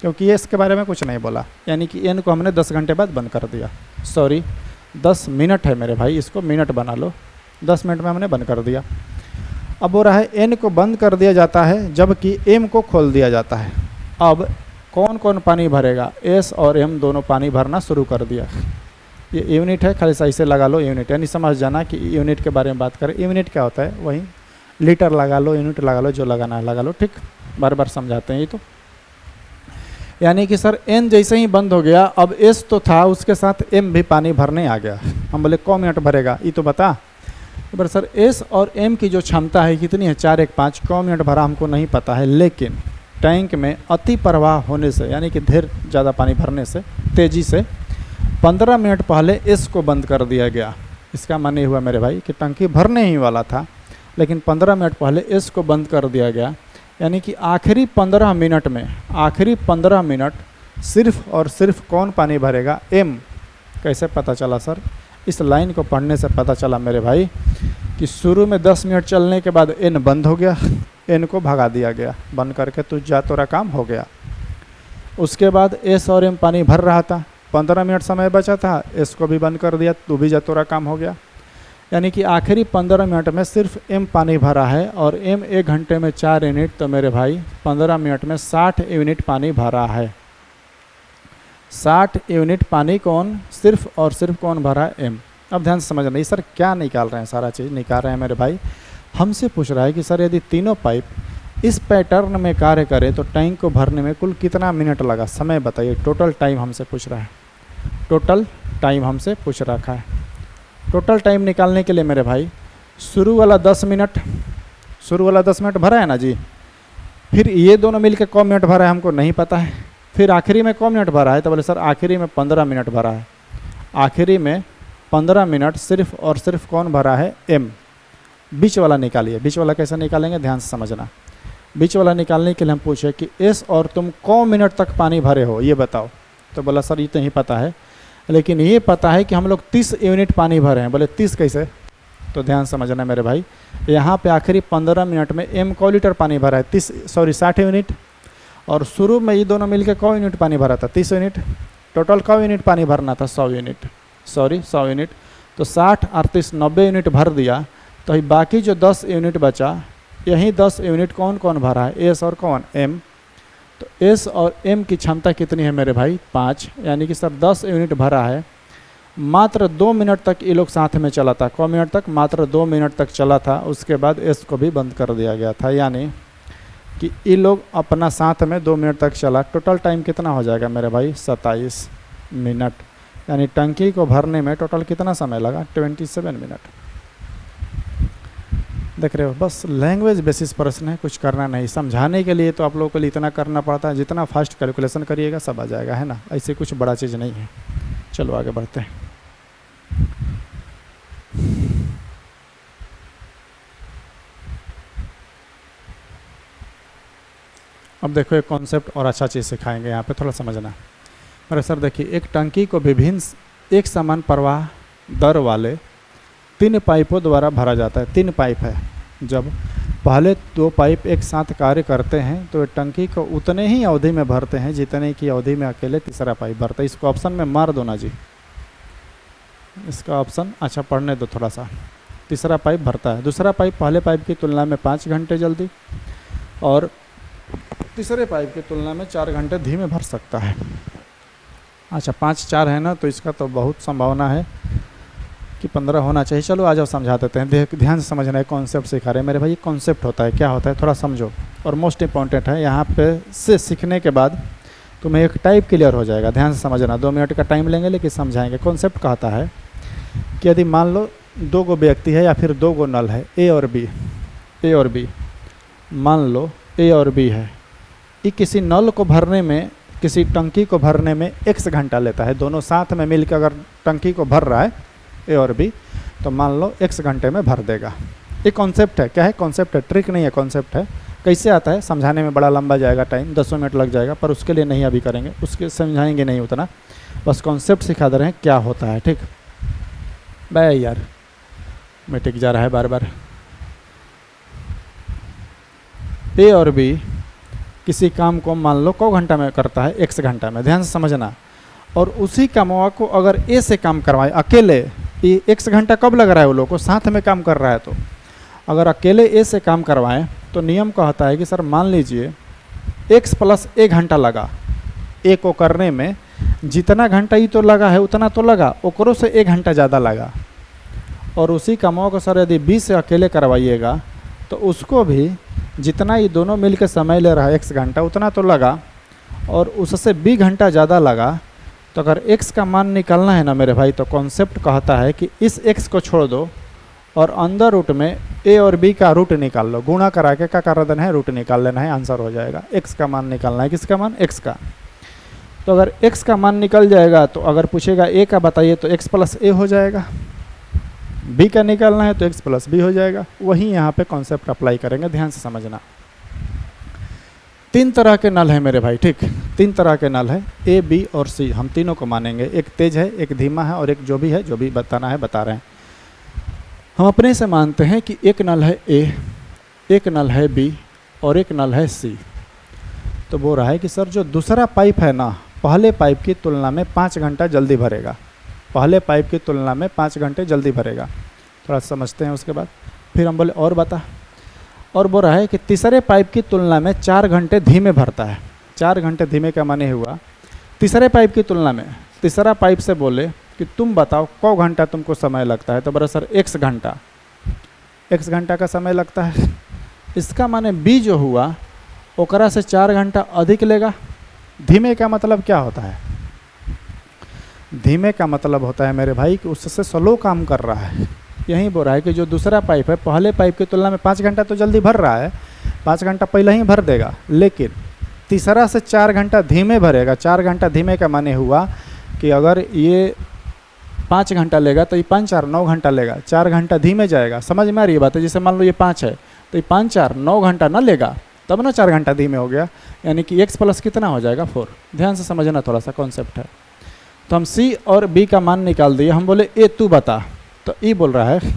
क्योंकि S के बारे में कुछ नहीं बोला, यानी कि N को हमने 10 घंटे बाद बंद कर दिया। सॉरी 10 मिनट है मेरे भाई, इसको मिनट बना लो। 10 मिनट में हमने बंद कर दिया। अब हो रहा है N को बंद कर दिया जाता है, जबकि M को खोल दिया जाता है। अब कौन कौन पानी भरेगा? S और M दोनों पानी भरना शुरू कर दिया। ये यूनिट है, खाली सही से लगा लो यूनिट, यानी समझ जाना कि यूनिट के बारे में बात करें। यूनिट क्या होता है? वही लीटर लगा लो, यूनिट लगा लो, जो लगाना है लगा लो, ठीक। बार बार समझाते हैं ये तो। यानी कि सर N जैसे ही बंद हो गया, अब S तो था, उसके साथ M भी पानी भरने आ गया। हम बोले कौ मिनट भरेगा ये तो बता। तो बोले सर S और M की जो क्षमता है कितनी है? 4 1 5। कौ मिनट भरा हमको नहीं पता है, लेकिन टैंक में अति प्रवाह होने से, यानी कि ढेर ज़्यादा पानी भरने से, तेज़ी से 15 मिनट पहले S को बंद कर दिया गया। इसका माने हुआ मेरे भाई कि टंकी भरने ही वाला था, लेकिन 15 मिनट पहले S को बंद कर दिया गया। यानी कि आखिरी 15 मिनट में, आखिरी 15 मिनट सिर्फ और सिर्फ कौन पानी भरेगा? M। कैसे पता चला सर? इस लाइन को पढ़ने से पता चला मेरे भाई कि शुरू में 10 मिनट चलने के बाद N बंद हो गया, N को भगा दिया गया, बंद करके तू जा, तोरा काम हो गया। उसके बाद S और M पानी भर रहा था, 15 मिनट समय बचा था, S को भी बंद कर दिया, तू भी जा, तोरा काम हो गया। यानी कि आखिरी 15 मिनट में सिर्फ M पानी भरा है और M 1 घंटे में 4 यूनिट, तो मेरे भाई 15 मिनट में 60 यूनिट पानी भरा है। 60 यूनिट पानी कौन? सिर्फ और सिर्फ कौन भरा है? M। अब ध्यान से समझना, ये सर क्या निकाल रहे हैं? सारा चीज़ निकाल रहे हैं मेरे भाई। हमसे पूछ रहा है कि सर यदि तीनों पाइप इस पैटर्न में कार्य करे तो टैंक को भरने में कुल कितना मिनट लगा? समय बताइए। टोटल टाइम हमसे पूछ रहा है, टोटल टाइम हमसे पूछ रखा है। टोटल टाइम निकालने के लिए मेरे भाई शुरू वाला 10 मिनट, शुरू वाला 10 मिनट भरा है ना जी, फिर ये दोनों मिलकर कौ मिनट भरा है हमको नहीं पता है, फिर आखिरी में कौन मिनट भरा है, तो बोले सर आखिरी में 15 मिनट भरा है। आखिरी में 15 मिनट सिर्फ और सिर्फ कौन भरा है, एम। बीच वाला निकालिए। बीच वाला कैसे निकालेंगे, ध्यान से समझना। बीच वाला निकालने के लिए हम पूछे कि एस और तुम कौन मिनट तक पानी भरे हो ये बताओ। तो बोला सर ये तो नहीं पता है, लेकिन ये पता है कि हम लोग 30 यूनिट पानी भरे हैं। बोले 30 कैसे, तो ध्यान समझना मेरे भाई, यहाँ पे आखिरी 15 मिनट में एम क लीटर पानी भरा है, 60 यूनिट, और शुरू में ये दोनों मिलकर क यूनिट पानी भरा था, 30 यूनिट। टोटल क यूनिट पानी भरना था, 100 यूनिट, 100 यूनिट। तो 60 और 30 90 यूनिट भर दिया। तो ये बाकी जो 10 यूनिट बचा, यही 10 यूनिट कौन कौन भरा है, एस और कौन, एम। तो एस और एम की क्षमता कितनी है मेरे भाई, 5, यानी कि सर 10 यूनिट भरा है। मात्र 2 मिनट तक ये लोग साथ में चला था। कौ मिनट तक, मात्र 2 मिनट तक चला था। उसके बाद एस को भी बंद कर दिया गया था, यानी कि ये लोग अपना साथ में 2 मिनट तक चला। टोटल टाइम कितना हो जाएगा मेरे भाई, 27 मिनट। यानी टंकी को भरने में टोटल कितना समय लगा, 27 मिनट। देख रहे हो, बस लैंग्वेज बेसिस प्रश्न है, कुछ करना नहीं। समझाने के लिए तो आप लोगों को लिए इतना करना पड़ता है, जितना फास्ट कैलकुलेशन करिएगा सब आ जाएगा, है ना। ऐसे कुछ बड़ा चीज़ नहीं है। चलो आगे बढ़ते हैं। अब देखो एक कॉन्सेप्ट और अच्छा चीज़ सिखाएंगे यहाँ पे, थोड़ा समझना मेरे सर। देखिए, एक टंकी को विभिन्न एक समान प्रवाह दर वाले 3 पाइपों द्वारा भरा जाता है। 3 पाइप है। जब पहले 2 पाइप एक साथ कार्य करते हैं तो टंकी को उतने ही अवधि में भरते हैं जितने की अवधि में अकेले तीसरा पाइप भरता है। इसको ऑप्शन में मार दो ना जी, इसका ऑप्शन अच्छा पढ़ने दो थोड़ा सा। तीसरा पाइप भरता है। दूसरा पाइप पहले पाइप की तुलना में 5 घंटे जल्दी और तीसरे पाइप की तुलना में 4 घंटे धीमे भर सकता है। अच्छा 5-4 है ना, तो इसका तो बहुत संभावना है कि 15 होना चाहिए। चलो आ जाओ समझा देते हैं। ध्यान से समझना है, कॉन्सेप्ट सिखा रहे हैं मेरे भाई। कॉन्सेप्ट होता है, क्या होता है थोड़ा समझो, और मोस्ट इंपॉर्टेंट है। यहाँ पे से सीखने के बाद तुम्हें एक टाइप क्लियर हो जाएगा। ध्यान से समझना, 2 मिनट का टाइम लेंगे लेकिन समझाएंगे। कॉन्सेप्ट कहता है कि यदि मान लो 2 गो व्यक्ति है या फिर 2 गो नल है, ए और बी। ए और बी, मान लो ए और बी है। ये किसी नल को भरने में, किसी टंकी को भरने में x घंटा लेता है। दोनों साथ में मिलकर अगर टंकी को भर रहा है ए और बी, तो मान लो x घंटे में भर देगा। ये कॉन्सेप्ट है। क्या है, कॉन्सेप्ट है, ट्रिक नहीं है, कॉन्सेप्ट है। कैसे आता है, समझाने में बड़ा लंबा जाएगा टाइम, 10 मिनट लग जाएगा, पर उसके लिए नहीं अभी करेंगे, उसके समझाएंगे नहीं उतना, बस कॉन्सेप्ट सिखा दे रहे हैं क्या होता है। ठीक भाई, यार मैं टिक जा रहा है बार बार। ए और बी किसी काम को मान लो को घंटा में करता है, x घंटा में। ध्यान से समझना। और उसी कामवा को अगर ए से काम करवाए अकेले, ये x घंटा कब लग रहा है, वो लोग को साथ में काम कर रहा है, तो अगर अकेले ए से काम करवाएं तो नियम कहता है कि सर मान लीजिए x + 1 घंटा लगा ए को करने में। जितना घंटा ही तो लगा है उतना तो लगा, ओकरों से 1 घंटा ज़्यादा लगा। और उसी कामों को सर यदि बी से अकेले करवाइएगा तो उसको भी जितना ये दोनों मिलकर समय ले रहा है x घंटा उतना तो लगा, और उससे b घंटा ज़्यादा लगा। तो अगर x का मान निकालना है ना मेरे भाई, तो कॉन्सेप्ट कहता है कि इस x को छोड़ दो और अंदर रूट में a और b का रूट निकाल लो। गुणा करा के क्या कर देना है, रूट निकाल लेना है, आंसर हो जाएगा। x का मान निकालना है, किसका मान, x का। तो अगर x का मान निकल जाएगा तो अगर पूछेगा a का बताइए तो x + a हो जाएगा। b का निकालना है तो x + b हो जाएगा। वही यहाँ पे कॉन्सेप्ट अप्लाई करेंगे, ध्यान से समझना। 3 तरह के नल है मेरे भाई, ठीक। 3 तरह के नल है, ए, बी और सी। हम तीनों को मानेंगे। एक तेज है, एक धीमा है, और एक जो भी है, जो भी बताना है बता रहे हैं। हम अपने से मानते हैं कि एक नल है ए, एक नल है बी और एक नल है सी। तो बोल रहा है कि सर जो दूसरा पाइप है ना, पहले पाइप की तुलना में 5 घंटा जल्दी भरेगा। पहले पाइप की तुलना में 5 घंटे जल्दी भरेगा। थोड़ा समझते हैं उसके बाद। फिर हम बोले और बता। और बोल रहा है कि तीसरे पाइप की तुलना में 4 घंटे धीमे भरता है। 4 घंटे धीमे का माने हुआ तीसरे पाइप की तुलना में। तीसरा पाइप से बोले कि तुम बताओ को घंटा तुमको समय लगता है, तो बोला सर x घंटा, x घंटा का समय लगता है। इसका माने b जो हुआ ओकरा से 4 घंटा अधिक लेगा। धीमे का मतलब क्या होता है, धीमे का मतलब होता है मेरे भाई कि उससे स्लो काम कर रहा है। यही बोल रहा है कि जो दूसरा पाइप है पहले पाइप की तुलना में 5 घंटा तो जल्दी भर रहा है, 5 घंटा पहले ही भर देगा, लेकिन तीसरा से 4 घंटा धीमे भरेगा। 4 घंटा धीमे का माने हुआ कि अगर ये 5 घंटा लेगा तो ये 5 4 9 घंटा लेगा, 4 घंटा धीमे जाएगा। समझ में आ रही है बात है? जैसे मान लो ये 5 है तो ये 5 4 9 घंटा ना लेगा, तब ना 4 घंटा धीमे हो गया, यानी कि x प्लस कितना हो जाएगा 4। ध्यान से समझना, थोड़ा सा कॉन्सेप्ट है। तो हम c और b का मान निकाल दिए। हम बोले ए तू बता, तो ई बोल रहा है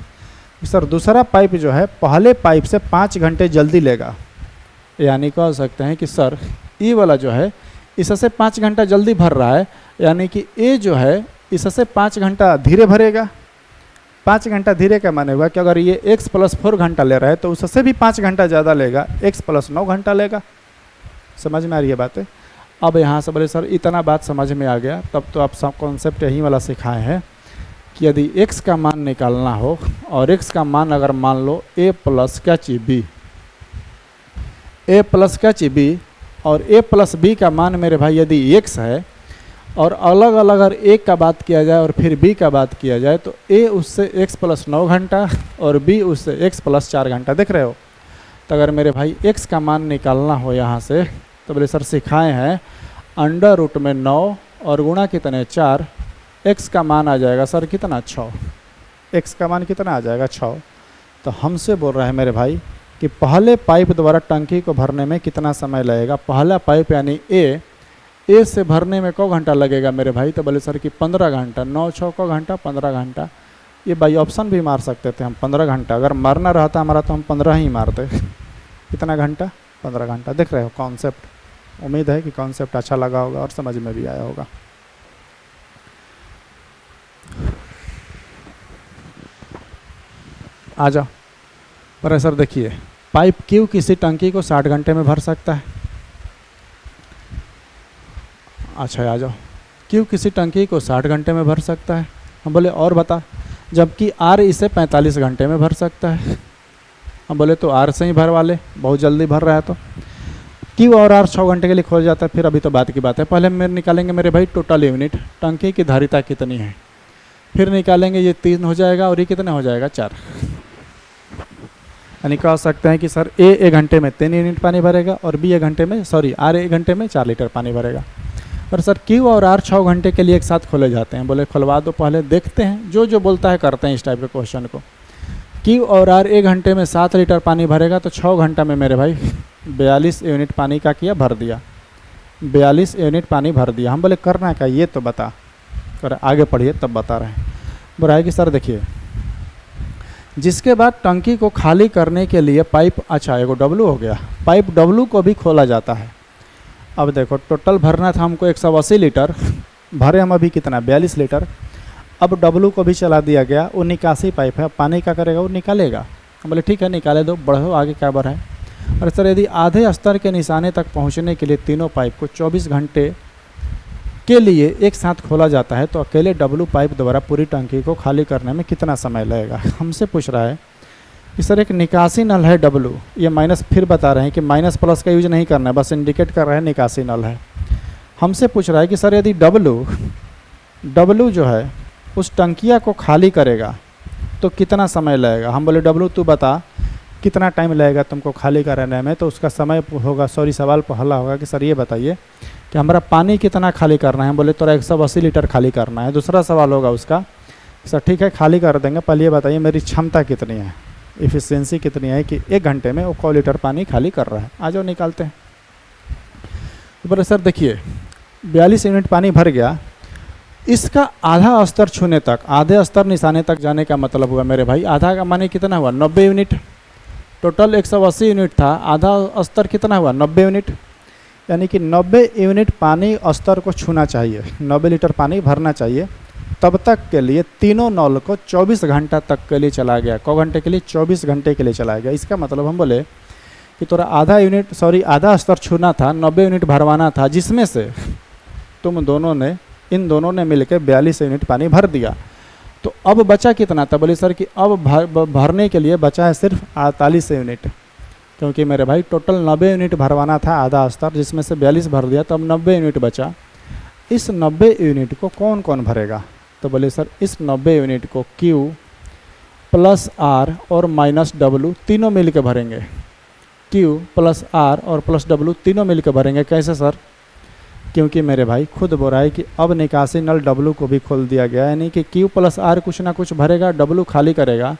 सर दूसरा पाइप जो है पहले पाइप से 5 घंटे जल्दी लेगा, यानी कह सकते हैं कि सर ई वाला जो है इससे 5 घंटा जल्दी भर रहा है, यानी कि ए जो है इससे 5 घंटा धीरे भरेगा। 5 घंटा धीरे का माने हुआ कि अगर ये x प्लस 4 घंटा ले रहा है तो उससे भी 5 घंटा ज़्यादा लेगा, x प्लस 9 घंटा लेगा। समझ में आ रही है बातें? अब यहाँ से बोले सर इतना बात समझ में आ गया, तब तो आप सब कॉन्सेप्ट यही वाला सिखाए हैं कि यदि x का मान निकालना हो और x का मान अगर मान लो a प्लस क्या चीज b, a प्लस क्या चीज b, और a प्लस b का मान मेरे भाई यदि x है और अलग अलग अगर a का बात किया जाए और फिर b का बात किया जाए तो a उससे x प्लस 9 घंटा और b उससे x प्लस 4 घंटा। देख रहे हो? तो अगर मेरे भाई x का मान निकालना हो यहाँ से तो बोले सर सिखाए हैं अंडर रूट में 9 और गुणा कितने 4, x का मान आ जाएगा सर कितना 6, x का मान कितना आ जाएगा 6। तो हमसे बोल रहा है मेरे भाई कि पहले पाइप द्वारा टंकी को भरने में कितना समय लगेगा। पहला पाइप यानी ए से भरने में को घंटा लगेगा मेरे भाई, तो बोले सर कि 15 घंटा। 9 6 को घंटा 15 घंटा। ये भाई ऑप्शन भी मार सकते थे हम 15 घंटा, अगर मारना रहता हमारा तो हम 15 ही मारते। कितना घंटा? 15 घंटा। देख रहे हो कॉन्सेप्ट? उम्मीद है कि कॉन्सेप्ट अच्छा लगा होगा और समझ में भी आया होगा। आ जाओ पर सर देखिए पाइप क्यू किसी टंकी को 60 घंटे में भर सकता है। अच्छा आ जाओ, क्यू किसी टंकी को 60 घंटे में भर सकता है। हम बोले और बता, जबकि आर इसे 45 घंटे में भर सकता है। हम बोले तो आर से ही भरवा ले, बहुत जल्दी भर रहा है। तो क्यू और आर 6 घंटे के लिए खोल जाता है। फिर अभी तो बात की बात है, पहले हम निकालेंगे मेरे भाई टोटल यूनिट, टंकी की धारिता कितनी है, फिर निकालेंगे ये 3 हो जाएगा और ये कितना हो जाएगा 4। यानी कह सकते हैं कि सर ए 1 घंटे में 3 यूनिट पानी भरेगा और बी 1 घंटे में आर 1 घंटे में 4 लीटर पानी भरेगा। और सर क्यू और आर 6 घंटे के लिए एक साथ खोले जाते हैं। बोले खुलवा दो, पहले देखते हैं, जो जो बोलता है करते हैं इस टाइप के क्वेश्चन को। क्यू और आर 1 घंटे में 7 लीटर पानी भरेगा तो 6 घंटा में मेरे भाई 42 यूनिट पानी का किया भर दिया, 42 यूनिट पानी भर दिया। हम बोले करना क्या ये तो बता, और आगे पढ़िए तब बता रहे हैं। बोला है कि सर देखिए जिसके बाद टंकी को खाली करने के लिए पाइप, अच्छा एगो डब्लू हो गया, पाइप डब्लू को भी खोला जाता है। अब देखो टोटल भरना था हमको 180 लीटर, भरे हम अभी कितना 42 लीटर। अब डब्लू को भी चला दिया गया, वो निकासी पाइप है, पानी क्या करेगा वो निकालेगा। हम बोले ठीक है निकाले दो, बढ़ो आगे क्या बढ़ा है। और सर यदि आधे स्तर के निशाने तक पहुंचने के लिए तीनों पाइप को 24 घंटे के लिए एक साथ खोला जाता है तो अकेले डब्लू पाइप द्वारा पूरी टंकी को खाली करने में कितना समय लगेगा। हमसे पूछ रहा है कि सर एक निकासी नल है डब्लू, ये माइनस, फिर बता रहे हैं कि माइनस प्लस का यूज नहीं करना है, बस इंडिकेट कर रहे हैं निकासी नल है। हमसे पूछ रहा है कि सर यदि डब्लू जो है उस टंकिया को खाली करेगा तो कितना समय लगेगा। हम बोले डब्लू तू बता कितना टाइम लगेगा तुमको खाली कराने में। तो उसका समय होगा, सवाल पहला होगा कि सर ये बताइए कि हमारा पानी कितना खाली करना है। हम बोले तोरा 180 लीटर खाली करना है। दूसरा सवाल होगा उसका, सर ठीक है खाली कर देंगे, पहले ये बताइए मेरी क्षमता कितनी है, इफ़िशियंसी कितनी है कि 1 घंटे में वो 100 लीटर पानी खाली कर रहा है। आ जाओ निकालते हैं। तो बोले सर देखिए 42 यूनिट पानी भर गया, इसका आधा स्तर छूने तक, आधे स्तर निशाने तक जाने का मतलब हुआ मेरे भाई, आधा का माने कितना हुआ 90 यूनिट। टोटल 180 यूनिट था, आधा स्तर कितना हुआ 90 यूनिट, यानी कि 90 यूनिट पानी स्तर को छूना चाहिए, 90 लीटर पानी भरना चाहिए। तब तक के लिए तीनों नल को 24 घंटा तक के लिए चला गया। क घंटे के लिए 24 घंटे के लिए चला गया। इसका मतलब हम बोले कि तोरा आधा स्तर छूना था, 90 यूनिट भरवाना था, जिसमें से इन दोनों ने मिलकर 42 यूनिट पानी भर दिया। तो अब बचा कितना था। बोले सर कि अब भरने के लिए बचा है सिर्फ 48 यूनिट, क्योंकि मेरे भाई टोटल 90 यूनिट भरवाना था आधा स्तर, जिसमें से 42 भर दिया, तो अब 90 यूनिट बचा। इस 90 यूनिट को कौन कौन भरेगा। तो बोले सर इस 90 यूनिट को Q प्लस R और माइनस W तीनों मिल के भरेंगे। क्यू प्लस आर और प्लस डब्लू तीनों मिलकर भरेंगे। कैसे सर? क्योंकि मेरे भाई खुद बोल रहा है कि अब निकासी नल डब्लू को भी खोल दिया गया, यानी कि क्यू प्लस आर कुछ ना कुछ भरेगा, डब्लू खाली करेगा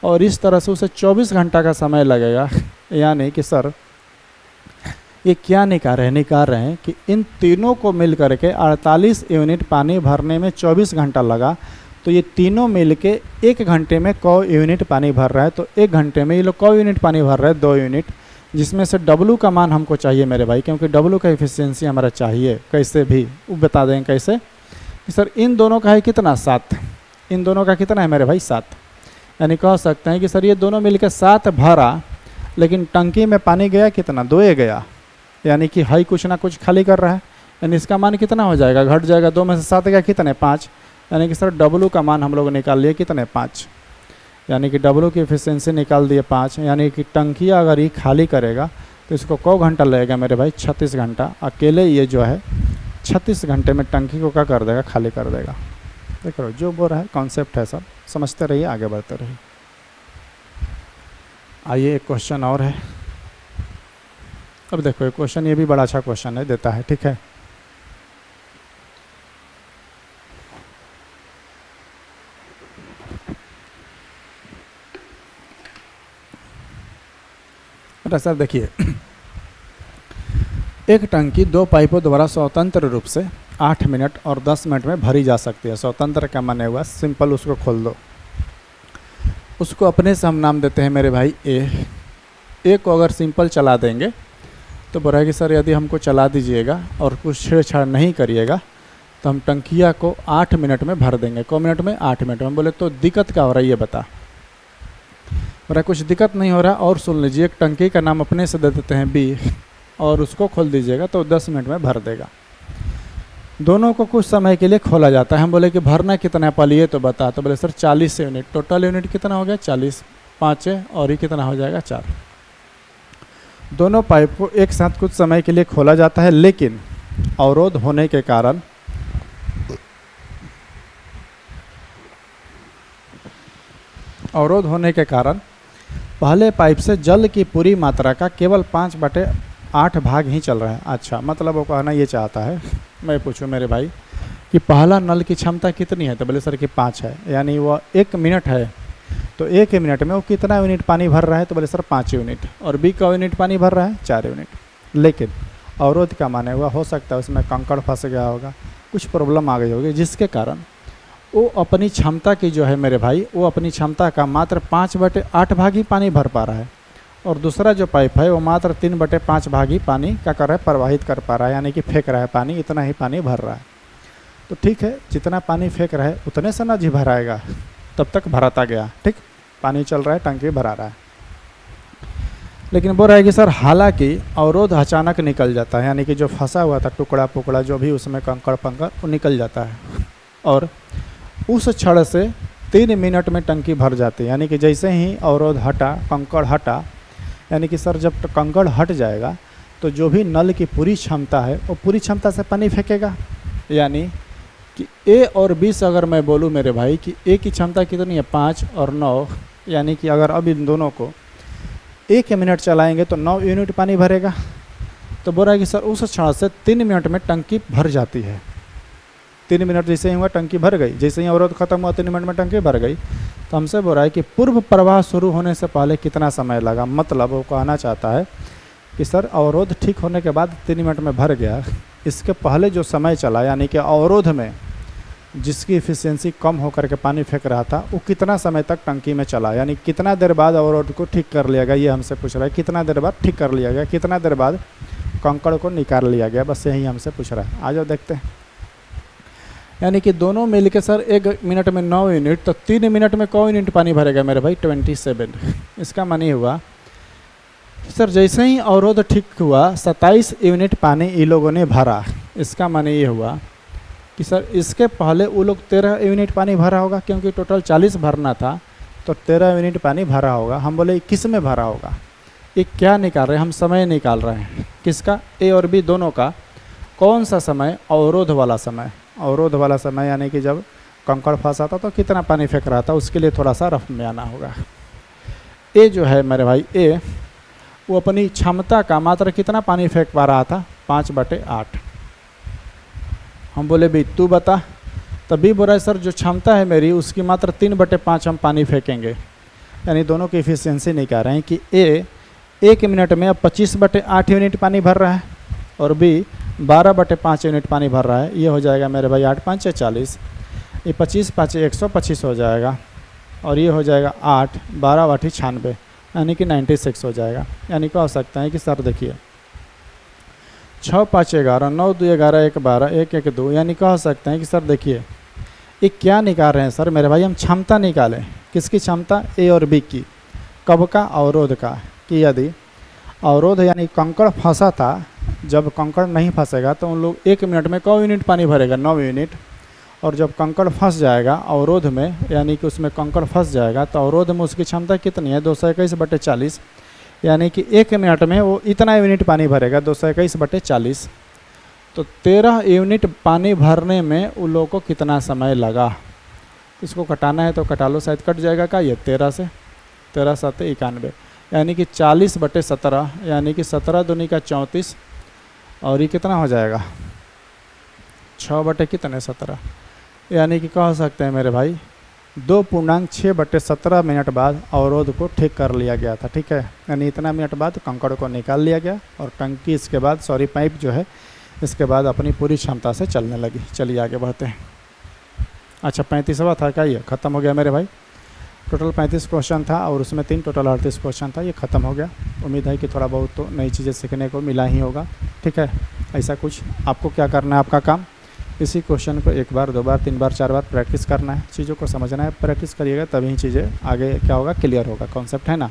और इस तरह से उसे 24 घंटा का समय लगेगा। यानी कि सर ये क्या निकाल रहे हैं कि इन तीनों को मिल करके 48 यूनिट पानी भरने में 24 घंटा लगा, तो ये तीनों मिल के 1 घंटे में क यूनिट पानी भर रहा है। तो 1 घंटे में ये लोग क यूनिट पानी भर रहे हैं, 2 यूनिट, जिसमें से डब्लू का मान हमको चाहिए मेरे भाई, क्योंकि डब्लू का एफिशिएंसी हमारा चाहिए कैसे भी, वो बता देंगे कैसे। सर इन दोनों का है कितना? 7। इन दोनों का कितना है मेरे भाई? 7। यानी कह सकते हैं कि सर ये दोनों मिलकर 7 भरा, लेकिन टंकी में पानी गया कितना? 2 गया, यानी कि हाई कुछ ना कुछ खाली कर रहा है, यानी इसका मान कितना हो जाएगा? घट जाएगा। 2 में से 7 गया कितने? 5। यानी कि सर डब्लू का मान हम लोग निकाल लिए कितने? 5। यानी कि डब्लू की एफिशिएंसी निकाल दिए 5। यानी कि टंकिया अगर ये खाली करेगा तो इसको क घंटा लगेगा मेरे भाई? 36 घंटा। अकेले ये जो है 36 घंटे में टंकी को क्या कर देगा? खाली कर देगा। देखो जो बोल रहा है कॉन्सेप्ट है, सब समझते रहिए, आगे बढ़ते रहिए। आइए एक क्वेश्चन और है। अब देखो एक क्वेश्चन, ये भी बड़ा अच्छा क्वेश्चन है, देता है, ठीक है। सर देखिए, एक टंकी 2 पाइपों द्वारा स्वतंत्र रूप से 8 मिनट और 10 मिनट में भरी जा सकती है। स्वतंत्र का माने हुआ सिंपल, उसको खोल दो। उसको अपने से हम नाम देते हैं मेरे भाई ए को अगर सिंपल चला देंगे तो बोला है कि सर यदि हमको चला दीजिएगा और कुछ छेड़छाड़ नहीं करिएगा तो हम टंकिया को 8 मिनट में भर देंगे। क मिनट में? 8 मिनट में। बोले तो दिक्कत क्या हो रहा है ये बता। बोला कुछ दिक्कत नहीं हो रहा, और सुन लीजिए, एक टंकी का नाम अपने से दे देते हैं बी और उसको खोल दीजिएगा तो 10 मिनट में भर देगा। दोनों को कुछ समय के लिए खोला जाता है। हम बोले कि भरना कितना है पहले ये तो बता। तो बोले सर 40 यूनिट। टोटल यूनिट कितना हो गया? 40। 5 है और ये कितना हो जाएगा? 4। दोनों पाइप को एक साथ कुछ समय के लिए खोला जाता है, लेकिन अवरोध होने के कारण पहले पाइप से जल की पूरी मात्रा का केवल 5/8 भाग ही चल रहा है। अच्छा, मतलब वो कहना ये चाहता है, मैं पूछूं मेरे भाई कि पहला नल की क्षमता कितनी है? तो बोले सर कि 5 है, यानी वो 1 मिनट है, तो 1 मिनट में वो कितना यूनिट पानी भर रहा है? तो बोले सर 5 यूनिट। और बी का यूनिट पानी भर रहा है 4 यूनिट। लेकिन अवरोध का माने हुआ हो सकता है उसमें कंकड़ फंस गया होगा, कुछ प्रॉब्लम आ गई होगी, जिसके कारण वो अपनी क्षमता की जो है मेरे भाई, वो अपनी क्षमता का मात्र 5/8 भाग ही पानी भर पा रहा है, और दूसरा जो पाइप है वो मात्र 3/5 भाग ही पानी क्या कर रहा है? प्रवाहित कर पा रहा है, यानी कि फेंक रहा है पानी, इतना ही पानी भर रहा है। तो ठीक है, जितना पानी फेंक रहा है उतने से ना जी भराएगा, तब तक भराता गया, ठीक, पानी चल रहा है, टंकी भरा रहा है। लेकिन बोल रहा है कि सर हालांकि अवरोध अचानक निकल जाता है, यानी कि जो फंसा हुआ था टुकड़ा पुकड़ा जो भी उसमें कंकड़ पंकड़ वो निकल जाता है, और उस क्षण से 3 मिनट में टंकी भर जाती है। यानी कि जैसे ही अवरोध हटा, कंकड़ हटा, यानी कि सर जब कंकड़ हट जाएगा तो जो भी नल की पूरी क्षमता है वो पूरी क्षमता से पानी फेंकेगा। यानी कि ए और बी से अगर मैं बोलूँ मेरे भाई कि ए की क्षमता कितनी है? 5 और 9, यानी कि अगर अब इन दोनों को 1 मिनट चलाएंगे तो 9 यूनिट पानी भरेगा। तो बोल रहा है कि सर उस क्षण से 3 मिनट में टंकी भर जाती है। 3 मिनट जैसे ही हुआ टंकी भर गई, जैसे ही अवरोध खत्म हुआ 3 मिनट में टंकी भर गई। तो हमसे बोल रहा है कि पूर्व प्रवाह शुरू होने से पहले कितना समय लगा? मतलब वो कहना चाहता है कि सर अवरोध ठीक होने के बाद 3 मिनट में भर गया, इसके पहले जो समय चला, यानी कि अवरोध में जिसकी एफिशिएंसी कम होकर के पानी फेंक रहा था, वो कितना समय तक टंकी में चला, यानी कितना देर बाद अवरोध को ठीक कर लिया गया, ये हमसे पूछ रहा है। कितना देर बाद ठीक कर लिया गया, कितना देर बाद कंकड़ को निकाल लिया गया, बस यही हमसे पूछ रहा है। आ जाओ देखते हैं। यानी कि दोनों मिल के सर 1 मिनट में 9 यूनिट, तो 3 मिनट में कौ यूनिट पानी भरेगा मेरे भाई? 27। इसका मानी हुआ सर जैसे ही अवरोध ठीक हुआ 27 यूनिट पानी इन लोगों ने भरा। इसका माने ये हुआ कि सर इसके पहले वो लोग 13 यूनिट पानी भरा होगा, क्योंकि टोटल 40 भरना था, तो 13 यूनिट पानी भरा होगा। हम बोले किस में भरा होगा? ये क्या निकाल रहे हैं हम? समय निकाल रहे हैं। किसका? ए और बी दोनों का। कौन सा समय? अवरोध वाला समय। अवरोध वाला समय यानी कि जब कंकड़ फंसा था तो कितना पानी फेंक रहा था, उसके लिए थोड़ा सा रफ में आना होगा। ए जो है मेरे भाई, ए वो अपनी क्षमता का मात्र कितना पानी फेंक पा रहा था, 5/8। हम बोले भाई तू बता, तभी बोला सर जो क्षमता है मेरी उसकी मात्र 3/5 हम पानी फेंकेंगे। यानी दोनों की इफिशियंसी निकाल रहे हैं कि ए 1 मिनट में अब 25/8 यूनिट पानी भर रहा है और बी 12/5 यूनिट पानी भर रहा है। ये हो जाएगा मेरे भाई 8 5 40, ये 25 5 125 हो जाएगा और ये हो जाएगा 8 12 8 96, यानी कि 96 हो जाएगा। यानी क्या हो सकता है कि सर देखिए 6 5 11 9 2 11 1 12 1 1 2, यानी क्या हो सकता है कि सर देखिए ये क्या निकाल रहे हैं सर मेरे भाई, हम क्षमता निकालें। किसकी क्षमता, ए और बी की। कब का, अवरोध का। कि यदि अवरोध यानी कंकड़ फंसा था, जब कंकड़ नहीं फंसेगा तो उन लोग 1 मिनट में क यूनिट पानी भरेगा, 9 यूनिट। और जब कंकड़ फंस जाएगा अवरोध में, यानी कि उसमें कंकड़ फंस जाएगा तो अवरोध में उसकी क्षमता कितनी है, 221/40, यानी कि 1 मिनट में वो इतना यूनिट पानी भरेगा, 221/40। तो 13 यूनिट पानी भरने में उन लोगों को कितना समय लगा। इसको कटाना है तो कटा लो, शायद कट जाएगा का ये 13 से 13 7 91, यानी कि 40/17, यानी कि 17 दूनी का 34, और ये कितना हो जाएगा 6/17, यानी कि कह सकते हैं मेरे भाई 2.6/17 मिनट बाद अवरोध को ठीक कर लिया गया था। ठीक है, यानी इतना मिनट बाद कंकड़ को निकाल लिया गया और टंकी इसके बाद पाइप जो है इसके बाद अपनी पूरी क्षमता से चलने लगी। चलिए आगे बढ़ते हैं। अच्छा 35वां था क्या, ये ख़त्म हो गया मेरे भाई। टोटल 35 क्वेश्चन था और उसमें 3 टोटल 38 क्वेश्चन था, ये ख़त्म हो गया। उम्मीद है कि थोड़ा बहुत तो नई चीज़ें सीखने को मिला ही होगा। ठीक है, ऐसा कुछ आपको क्या करना है, आपका काम इसी क्वेश्चन को 1 बार 2 बार 3 बार 4 बार प्रैक्टिस करना है, चीज़ों को समझना है। प्रैक्टिस करिएगा तभी चीज़ें आगे क्या होगा, क्लियर होगा, कॉन्सेप्ट है ना।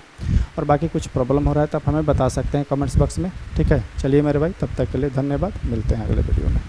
और बाकी कुछ प्रॉब्लम हो रहा है तो आप हमें बता सकते हैं कमेंट्स बॉक्स में। ठीक है, चलिए मेरे भाई, तब तक के लिए धन्यवाद, मिलते हैं अगले वीडियो में।